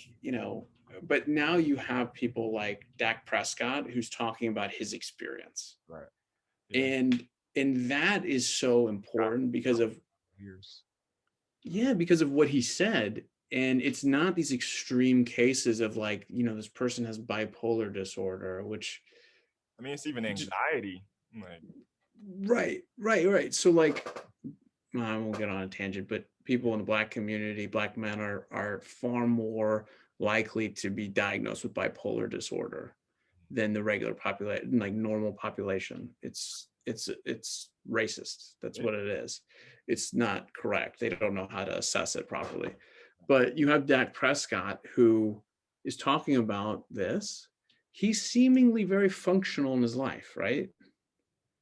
but now you have people like Dak Prescott, who's talking about his experience. Right. Yeah. And that is so Got important because of, years. yeah, because of what he said. And it's not these extreme cases of like, this person has bipolar disorder, which I mean, it's even just, anxiety. Like, right. So, like, I won't get on a tangent, but people in the Black community, Black men are far more likely to be diagnosed with bipolar disorder than the regular population, like normal population. It's racist. That's yeah. what it is. It's not correct. They don't know how to assess it properly. But you have Dak Prescott, who is talking about this. He's seemingly very functional in his life, right?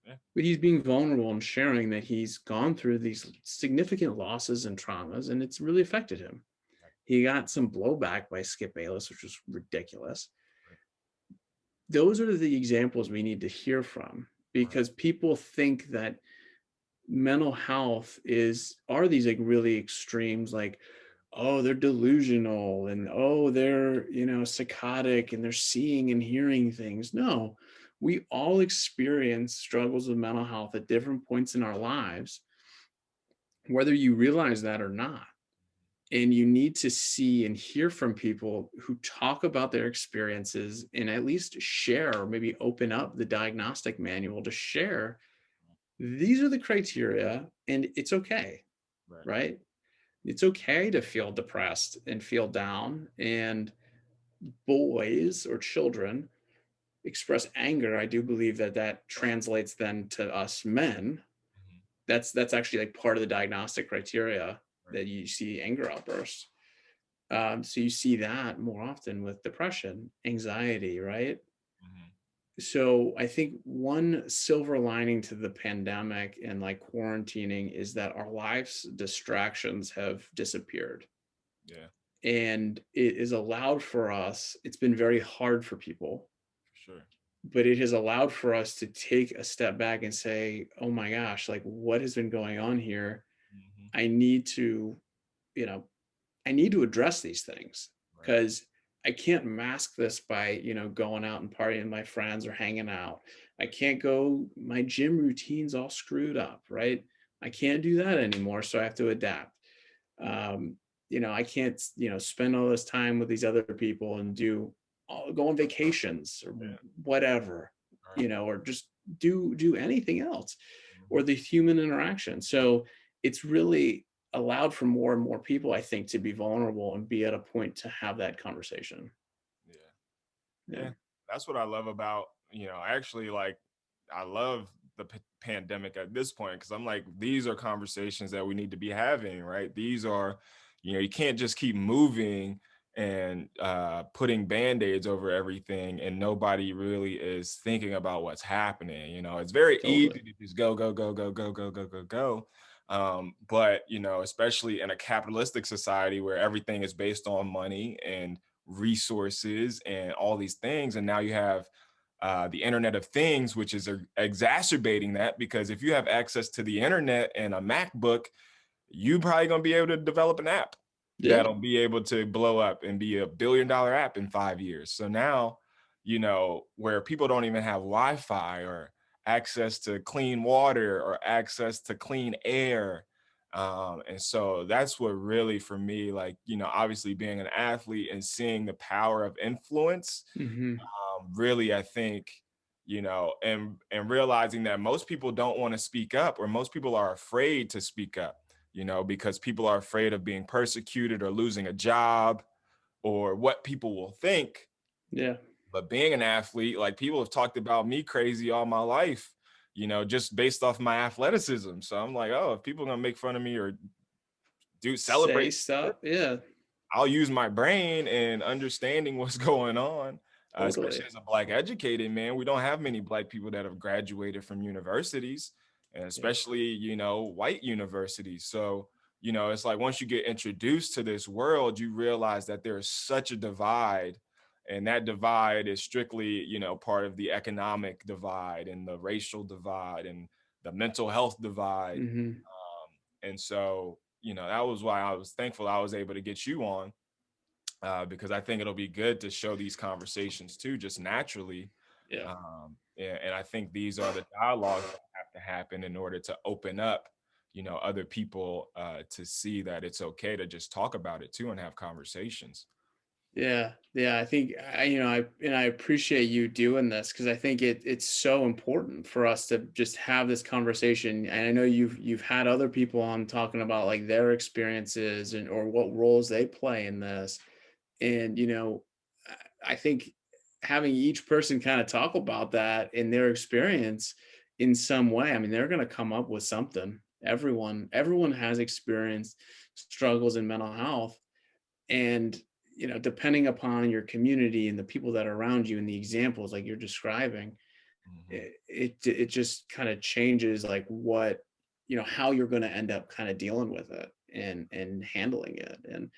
Yeah. But he's being vulnerable and sharing that he's gone through these significant losses and traumas, and it's really affected him. Right. He got some blowback by Skip Bayless, which was ridiculous. Right. Those are the examples we need to hear from, Right. because people think that mental health are these like really extremes, like, oh, they're delusional, and oh, they're psychotic, and they're seeing and hearing things. No, we all experience struggles with mental health at different points in our lives, whether you realize that or not. And you need to see and hear from people who talk about their experiences, and at least share, or maybe open up the diagnostic manual to share, these are the criteria, and it's okay, Right. right? It's okay to feel depressed and feel down. And boys or children express anger. I do believe that translates then to us men. Mhm. That's actually like part of the diagnostic criteria, Right. that you see anger outbursts. So you see that more often with depression, anxiety, right? Mhm. So I think one silver lining to the pandemic and like quarantining is that our life's distractions have disappeared, Yeah. and it is allowed for us. It's been very hard for people, For sure. but it has allowed for us to take a step back and say, oh my gosh, like, what has been going on here? Mhm. I need to, you know, I need to address these things, Right. because I can't mask this by, going out and partying with my friends or hanging out. I can't go, my gym routine's all screwed up, right? I can't do that anymore. So I have to adapt. Um, I can't, spend all this time with these other people and go on vacations or Yeah. whatever, Right. or just do anything else, or Mhm. the human interaction. So it's really allowed for more and more people, I think, to be vulnerable and be at a point to have that conversation. Yeah. Yeah. Yeah. That's what I love about, actually, like, I love the pandemic at this point, because I'm like, these are conversations that we need to be having, right? These are, you can't just keep moving and putting band-aids over everything, and nobody really is thinking about what's happening. It's very Totally. easy to just go, go, go, go, go, go, go, go, go. But especially in a capitalistic society where everything is based on money and resources and all these things, and now you have the Internet of Things, which is exacerbating that, because if you have access to the internet and a MacBook, you probably gonna be able to develop an app Yeah. that'll be able to blow up and be $1 billion app in 5 years. So now, where people don't even have Wi-Fi or access to clean water or access to clean air. And so that's what really, for me, like, obviously being an athlete and seeing the power of influence, Hmm. really, I think, and realizing that most people don't want to speak up, or most people are afraid to speak up, because people are afraid of being persecuted or losing a job or what people will think. Yeah. But being an athlete, like, people have talked about me crazy all my life, just based off my athleticism. So I'm like, oh, if people are gonna make fun of me or do Say celebrate, stuff. Yeah. I'll use my brain and understanding what's going on, especially Totally. as a Black educated man. We don't have many Black people that have graduated from universities, and Yeah. especially, white universities. So, it's like once you get introduced to this world, you realize that there's such a divide. And that divide is strictly, part of the economic divide and the racial divide and the mental health divide. Hmm. And so, that was why I was thankful I was able to get you on, because I think it'll be good to show these conversations too, just naturally. Yeah. And I think these are the dialogues that have to happen in order to open up, other people, to see that it's okay to just talk about it too and have conversations. Yeah, yeah. I think I appreciate you doing this because I think it's so important for us to just have this conversation. And I know you've had other people on talking about like their experiences and or what roles they play in this. And I think having each person kind of talk about that in their experience in some way. I mean, they're going to come up with something. Everyone has experienced struggles in mental health, and depending upon your community and the people that are around you and the examples like you're describing, Mhm. it just kind of changes like what how you're going to end up kind of dealing with it and handling it. And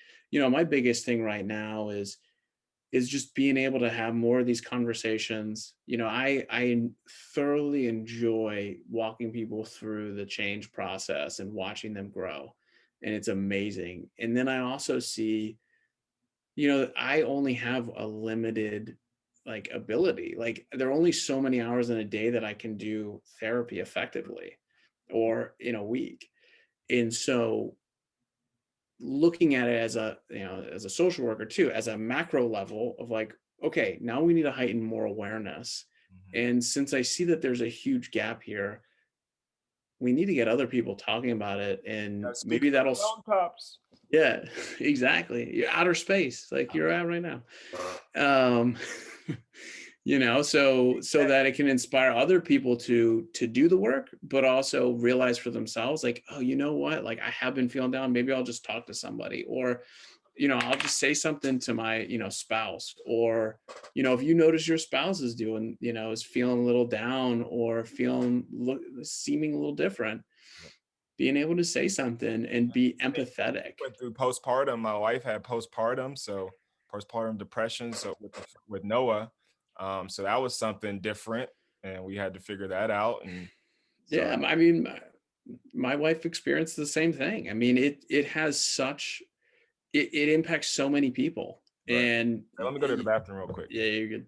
my biggest thing right now is just being able to have more of these conversations. I thoroughly enjoy walking people through the change process and watching them grow, and it's amazing. And then I also see I only have a limited like ability. Like there are only so many hours in a day that I can do therapy effectively or in a week. And so looking at it as as a social worker too, as a macro level of like, okay, now we need to heighten more awareness. Mhm. And since I see that there's a huge gap here, we need to get other people talking about it. And Gotta speak maybe from that'll the mountaintops. yeah, exactly. You're outer space, like you're at right now. Um, so that it can inspire other people to do the work, but also realize for themselves, like, oh, you know what? Like I have been feeling down. Maybe I'll just talk to somebody, or I'll just say something to my spouse, or if you notice your spouse is doing, is feeling a little down or seeming a little different, being able to say something and be empathetic. Went through postpartum. My wife had postpartum, so postpartum depression. So with Noah, so that was something different, and we had to figure that out. And so, Yeah, I mean, my wife experienced the same thing. I mean, it has such it impacts so many people, right. and Hey, let me go to the bathroom real quick. yeah, you're good.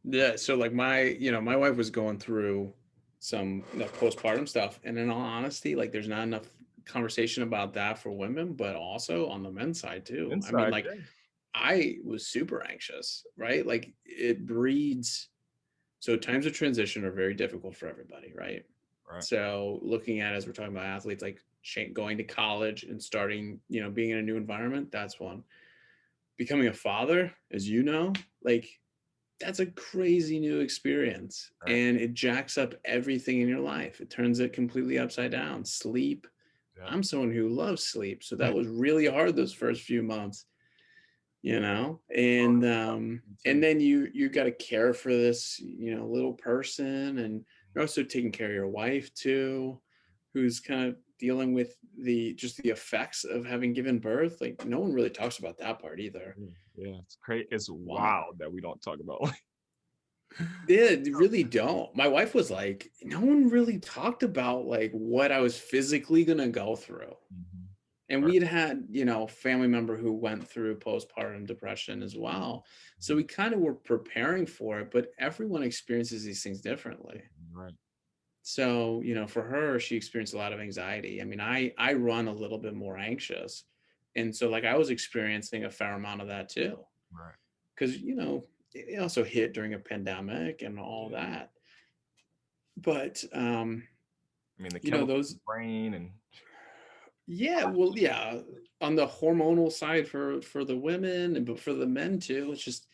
Yeah, so like my wife was going through some postpartum stuff, and in all honesty, like there's not enough conversation about that for women, but also on the men's side too. I mean, Inside, like yeah, I was super anxious, right? Like it breeds. So times of transition are very difficult for everybody, right? right. So looking at as we're talking about athletes, like going to college and starting, being in a new environment, that's one. Becoming a father, as you know, like that's a crazy new experience, Right. and it jacks up everything in your life. It turns it completely upside down. Sleep, Yeah. I'm someone who loves sleep, so that was really hard those first few months, Me and too. then you got to care for this, little person, and you're also taking care of your wife too, who's kind of dealing with the effects of having given birth. Like no one really talks about that part either. Yeah, yeah, it's crazy. It's Wow. wild that we don't talk about. Yeah, they really don't. My wife was like, no one really talked about like what I was physically gonna go through. Mhm. And Right. we had, family member who went through postpartum depression as well. So Mhm. we kind of were preparing for it, but everyone experiences these things differently. Right. So, for her, she experienced a lot of anxiety. I mean, I run a little bit more anxious. And so like I was experiencing a fair amount of that too. Right. Because, it also hit during a pandemic and all Yeah. that. But I mean, the chemicals in those, the brain and yeah, well, yeah, on the hormonal side for the women, and but for the men too, it's just,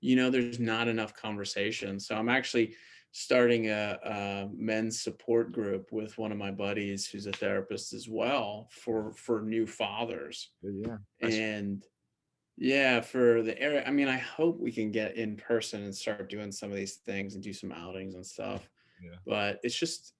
there's not enough conversation. So I'm actually starting a men's support group with one of my buddies who's a therapist as well for new fathers. yeah, that's And yeah, for the area, I mean, I hope we can get in person and start doing some of these things and do some outings and stuff. yeah. But it's just,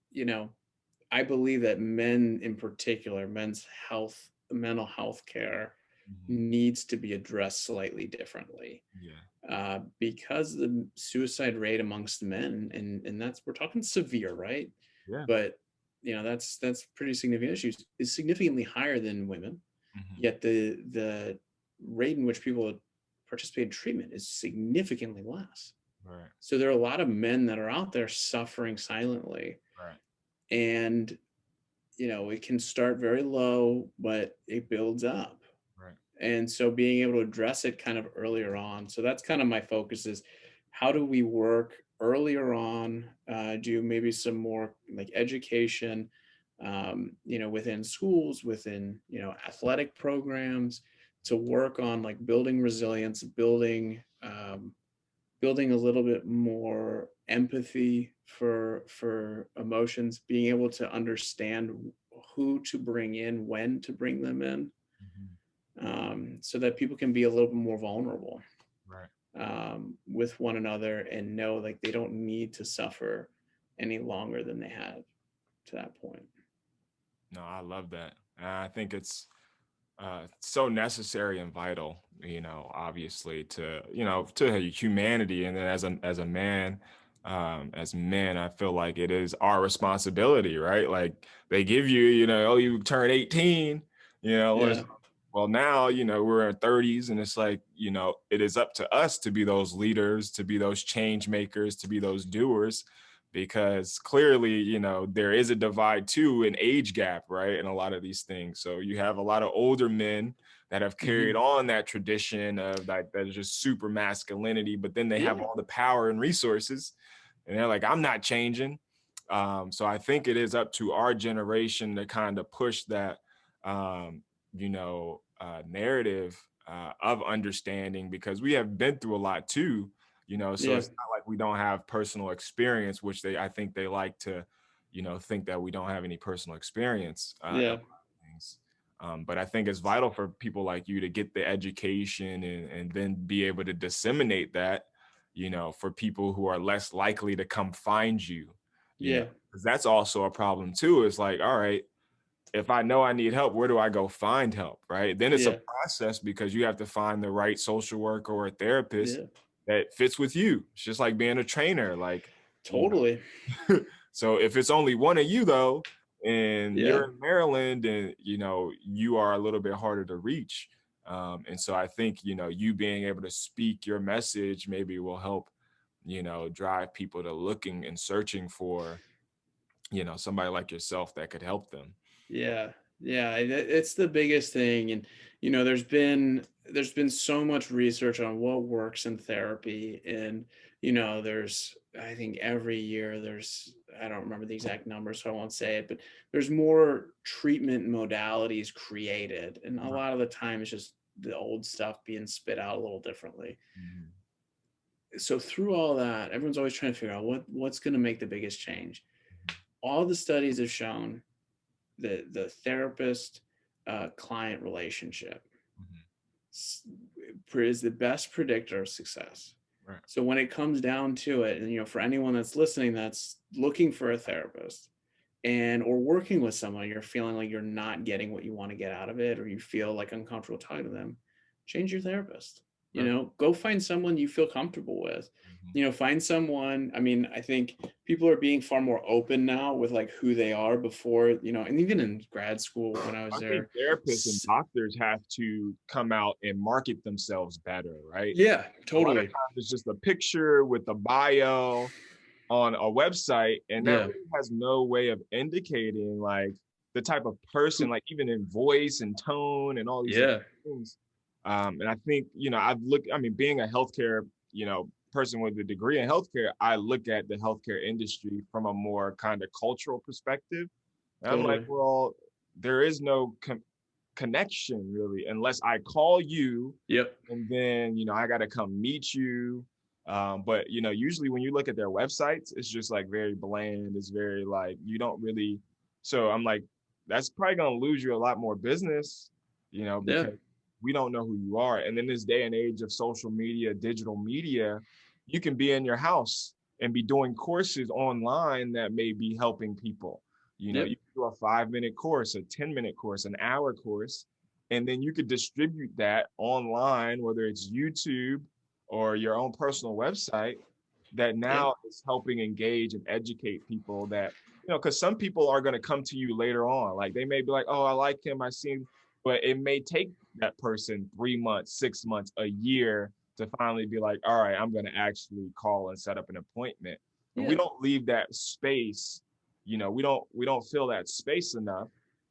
I believe that men in particular, men's health, mental health care Mhm. needs to be addressed slightly differently Yeah. because the suicide rate amongst men, and that's, we're talking severe, right? Yeah. But that's pretty significant issues, is significantly higher than women. Mhm. Yet the rate in which people participate in treatment is significantly less. Right. So there are a lot of men that are out there suffering silently, Right. and it can start very low, but it builds up. Right. And so being able to address it kind of earlier on. So that's kind of my focus, is how do we work earlier on, do maybe some more like education, within schools, within, athletic programs, to work on like building resilience, building a little bit more empathy for emotions, being able to understand who to bring in, when to bring them in, Mhm. so that people can be a little bit more vulnerable, Right. with one another, and know like they don't need to suffer any longer than they have to that point. No, I love that. And I think it's so necessary and vital, obviously to humanity. And then as a man, as men, I feel like it is our responsibility, right? Like they give you, oh, you turn 18, Yeah. well now, we're in 30s, and it's like, it is up to us to be those leaders, to be those change makers, to be those doers, because clearly, there is a divide too, an age gap, right? In a lot of these things. So you have a lot of older men that have carried Hmm. on that tradition of that is just super masculinity, but then they have Yeah. all the power and resources, and they're like, I'm not changing. So I think it is up to our generation to kind of push that, narrative of understanding, because we have been through a lot too, so Yeah. it's not like we don't have personal experience, which I think they like to, think that we don't have any personal experience in a lot Yeah. of things. But I think it's vital for people like you to get the education, and then be able to disseminate that, for people who are less likely to come find you, Yeah. because that's also a problem too. It's like, all right, if I know I need help, where do I go find help? Right. Then it's a Yeah. process, because you have to find the right social worker or a therapist Yeah. that fits with you. It's just like being a trainer. Like, you Totally. so if it's only one of you though, and Yeah. you're in Maryland, and you are a little bit harder to reach. And so I think, you being able to speak your message maybe will help, drive people to looking and searching for, somebody like yourself that could help them. Yeah, yeah, it's the biggest thing, and there's been so much research on what works in therapy, and there's, I think every year there's, I don't remember the exact number, so I won't say it, but there's more treatment modalities created, and a Right. lot of the time it's just the old stuff being spit out a little differently. Mhm. So through all that, everyone's always trying to figure out what's going to make the biggest change. Mhm. All the studies have shown the therapist client relationship Mhm. is the best predictor of success. Right. So when it comes down to it, and for anyone that's listening that's looking for a therapist and or working with someone, you're feeling like you're not getting what you want to get out of it, or you feel like uncomfortable talking to them, change your therapist. Right. Go find someone you feel comfortable with. Mhm. Find someone. I mean, I think people are being far more open now with like who they are before, and even in grad school when I was I think there. therapists and doctors have to come out and market themselves better, right? Yeah, A lot of totally. times it's just a picture with a bio on a website, and that Yeah. really has no way of indicating like the type of person, Who- like even in voice and tone and all these different Yeah. things. And I think, I mean, being a healthcare, person with a degree in healthcare, I look at the healthcare industry from a more kind of cultural perspective. And I'm like, Totally. well, there is no connection really unless I call you Yep. and then I got to come meet you. But usually when you look at their websites, it's just like very bland. It's very like you don't really. So I'm like, that's probably gonna lose you a lot more business, Yeah. because we don't know who you are. And in this day and age of social media, digital media, you can be in your house and be doing courses online that may be helping people. You Yep. can do a 5-minute course, a 10-minute course, an hour course, and then you could distribute that online, whether it's YouTube or your own personal website, that Yeah. now is helping engage and educate people that, because some people are going to come to you later on. Like they may be like, oh, I like him, I see him, but it may take that person 3 months, 6 months, a year to finally be like, all right, I'm going to actually call and set up an appointment. And we Yeah. don't leave that space, we don't fill that space enough.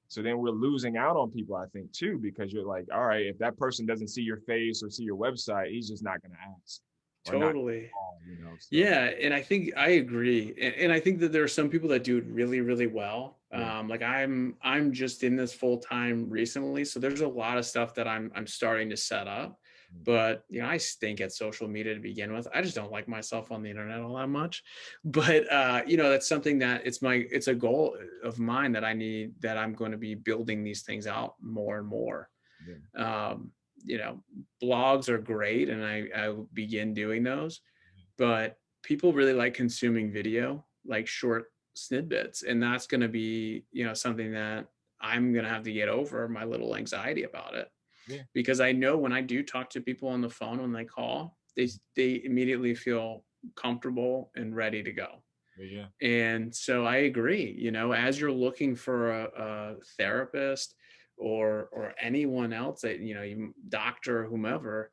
So then we're losing out on people, I think, too, because you're like, all right, if that person doesn't see your face or see your website, he's just not going to ask or not Totally. call. So Yeah, and I think I agree, and I think that there are some people that do it really, really well. yeah. Like I'm just in this full time recently, so there's a lot of stuff that I'm starting to set up. But I stink at social media to begin with. I just don't like myself on the internet all that much. But that's something that it's a goal of mine that I'm going to be building these things out more and more. Yeah. Um, blogs are great, and I begin doing those, but people really like consuming video, like short snippets, and that's going to be something that I'm going to have to get over my little anxiety about it, Yeah. because I know when I do talk to people on the phone when they call, they immediately feel comfortable and ready to go. Yeah. Yeah. And so I agree, as you're looking for a therapist or anyone else that you doctor, whomever,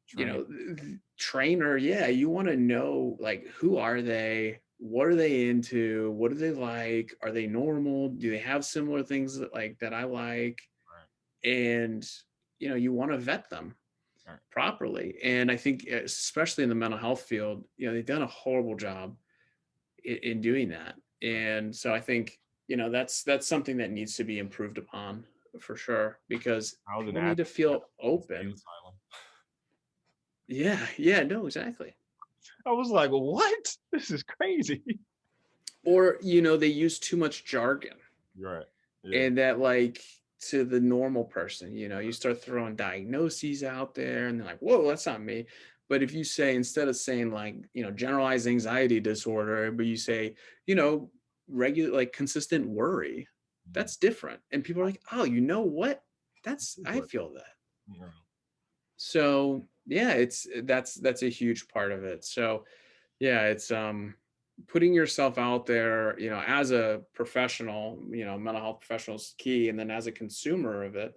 Train. trainer, yeah, you want to know, like, who are they, what are they into, what do they like, are they normal, do they have similar things that I like, Right. and you want to vet them Right. properly. And I think especially in the mental health field, they've done a horrible job in doing that. Right. And so I think that's something that needs to be improved upon for sure, because I was an people need advocate to at feel an insane open. asylum. Yeah, yeah, no, exactly. I was like, what? This is crazy. Or they use too much jargon, You're right. Yeah. and that, like, to the normal person, you start throwing diagnoses out there and they're like, whoa, that's not me. But if you say, instead of saying like generalized anxiety disorder, but you say regular, like, consistent worry, Mhm. that's different, and people are like, oh, what, I But, feel that. yeah. So yeah, that's a huge part of it. So yeah, it's putting yourself out there, as a professional, mental health professional is key. And then as a consumer of it,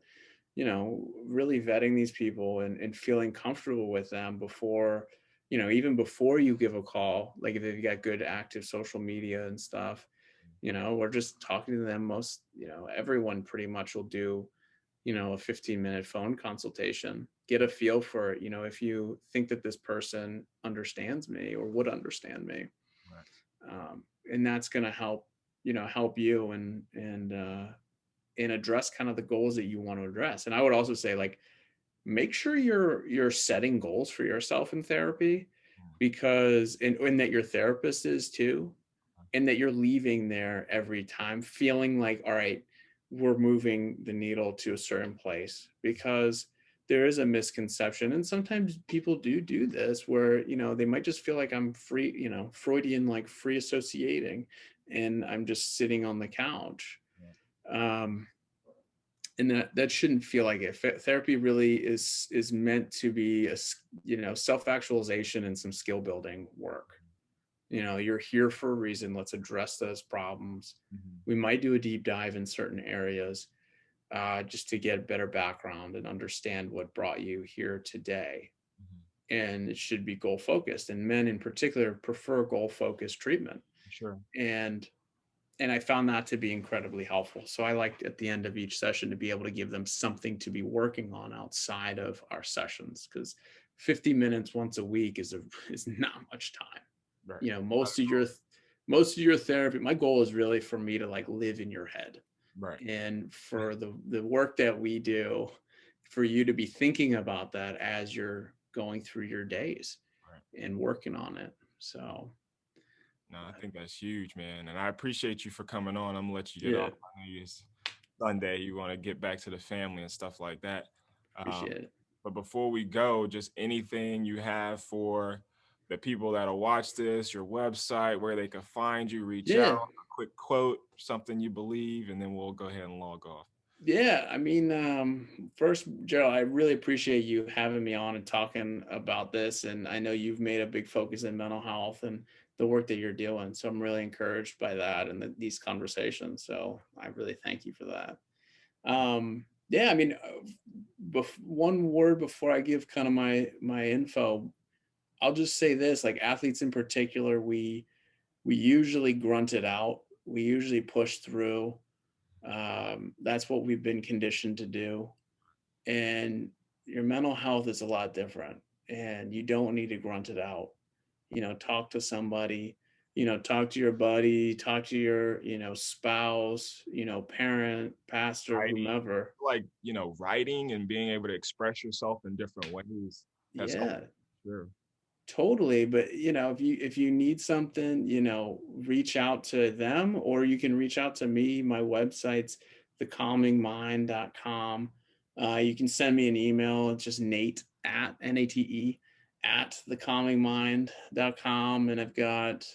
really vetting these people and feeling comfortable with them before, even before you give a call, like if they've got good active social media and stuff, or just talking to them. Most, everyone pretty much will do a 15-minute phone consultation, get a feel for, if you think that this person understands me or would understand me. Right. And that's going to help you and address kind of the goals that you want to address. And I would also say, like, make sure you're setting goals for yourself in therapy, because and that your therapist is too, and that you're leaving there every time feeling like, all right, we're moving the needle to a certain place. Because there is a misconception, and sometimes people do this, where they might just feel like I'm free, Freudian, like free associating, and I'm just sitting on the couch. um and that shouldn't feel like it. Therapy really is meant to be self actualization and some skill building work. You're here for a reason. Let's address those problems. Mhm. We might do a deep dive in certain areas, just to get a better background and understand what brought you here today. Mhm. And it should be goal focused. And men in particular prefer goal focused treatment. Sure. And I found that to be incredibly helpful. So I liked at the end of each session to be able to give them something to be working on outside of our sessions, because 50 minutes once a week is not much time. Right. you know most of your most of your therapy, my goal is really for me to like live in your head, Right. and for the work that we do, for you to be thinking about that as you're going through your days Right. and working on it. So No, I think that's huge, man. And I appreciate you for coming on. I'm gonna let you get off. yeah, I know it's Sunday. You want to get back to the family and stuff like that. Um, appreciate it. but before we go, just anything you have for the people that'll watch this, your website, where they can find you, reach out, Yeah. a quick quote, something you believe, and then we'll go ahead and log off. Yeah, I mean, first, Gerald, I really appreciate you having me on and talking about this. And I know you've made a big focus in mental health and the work that you're doing. So I'm really encouraged by that and these conversations. So I really thank you for that. Yeah, I mean, one word before I give kind of my info, I'll just say this: like athletes in particular, we usually grunt it out. We usually push through. That's what we've been conditioned to do. And your mental health is a lot different, and you don't need to grunt it out. Talk to somebody, talk to your buddy, talk to your, spouse, parent, pastor, Writing, whomever. like writing and being able to express yourself in different ways. That's helpful. Yeah, Sure. totally. But if you need something, reach out to them, or you can reach out to me. My website's thecalmingmind.com. You can send me an email. It's just Nate at Nate at thecalmingmind.com. And I've got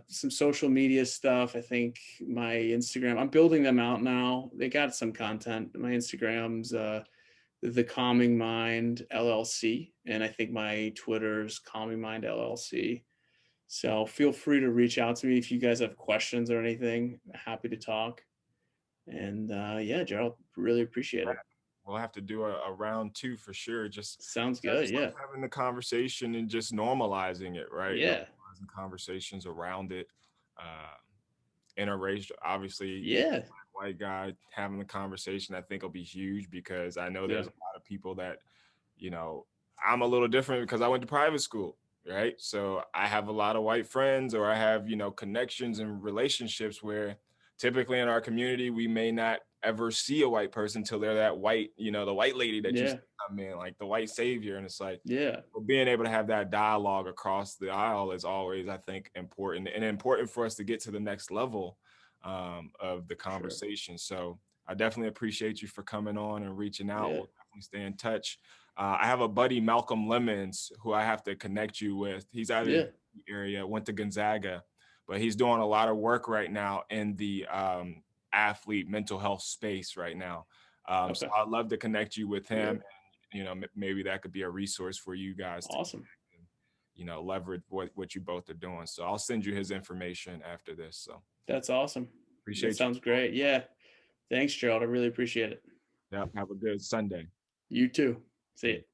some social media stuff. I think my Instagram, I'm building them out now. They got some content. My Instagram's the Calming Mind LLC, and I think my Twitter's Calming Mind LLC. So feel free to reach out to me if you guys have questions or anything. Happy to talk. And yeah, Gerald, really appreciate it. We'll have to do a round two for sure. Just Sounds yeah, good. just like Yeah. having the conversation and just normalizing it, right? Yeah. Normalizing conversations around it. Uh, Interracial, obviously, Yeah. white guy having the conversation, I think will be huge because I know Yeah. there's a lot of people that, you know, I'm a little different because I went to private school, right? So I have a lot of white friends, or I have, connections and relationships where typically in our community, we may not ever see a white person till they're that white, the white lady that you see Yeah. come in, like the white savior. And it's like, Yeah. well, being able to have that dialogue across the aisle is always, I think, important, and important for us to get to the next level of the Sure. conversation. So I definitely appreciate you for coming on and reaching out. Yeah. We'll definitely stay in touch. I have a buddy, Malcolm Lemons, who I have to connect you with. He's out of Yeah. the area, went to Gonzaga, but he's doing a lot of work right now in the athlete mental health space right now. So Okay. I'd love to connect you with Yeah. him. Maybe that could be a resource for you guys to Awesome. connect and, leverage what you both are doing. So I'll send you his information after this. So That's awesome. That appreciate you. sounds great. Yeah. Thanks, Gerald. I really appreciate it. Yeah, have a good Sunday. You too. See Yeah. you.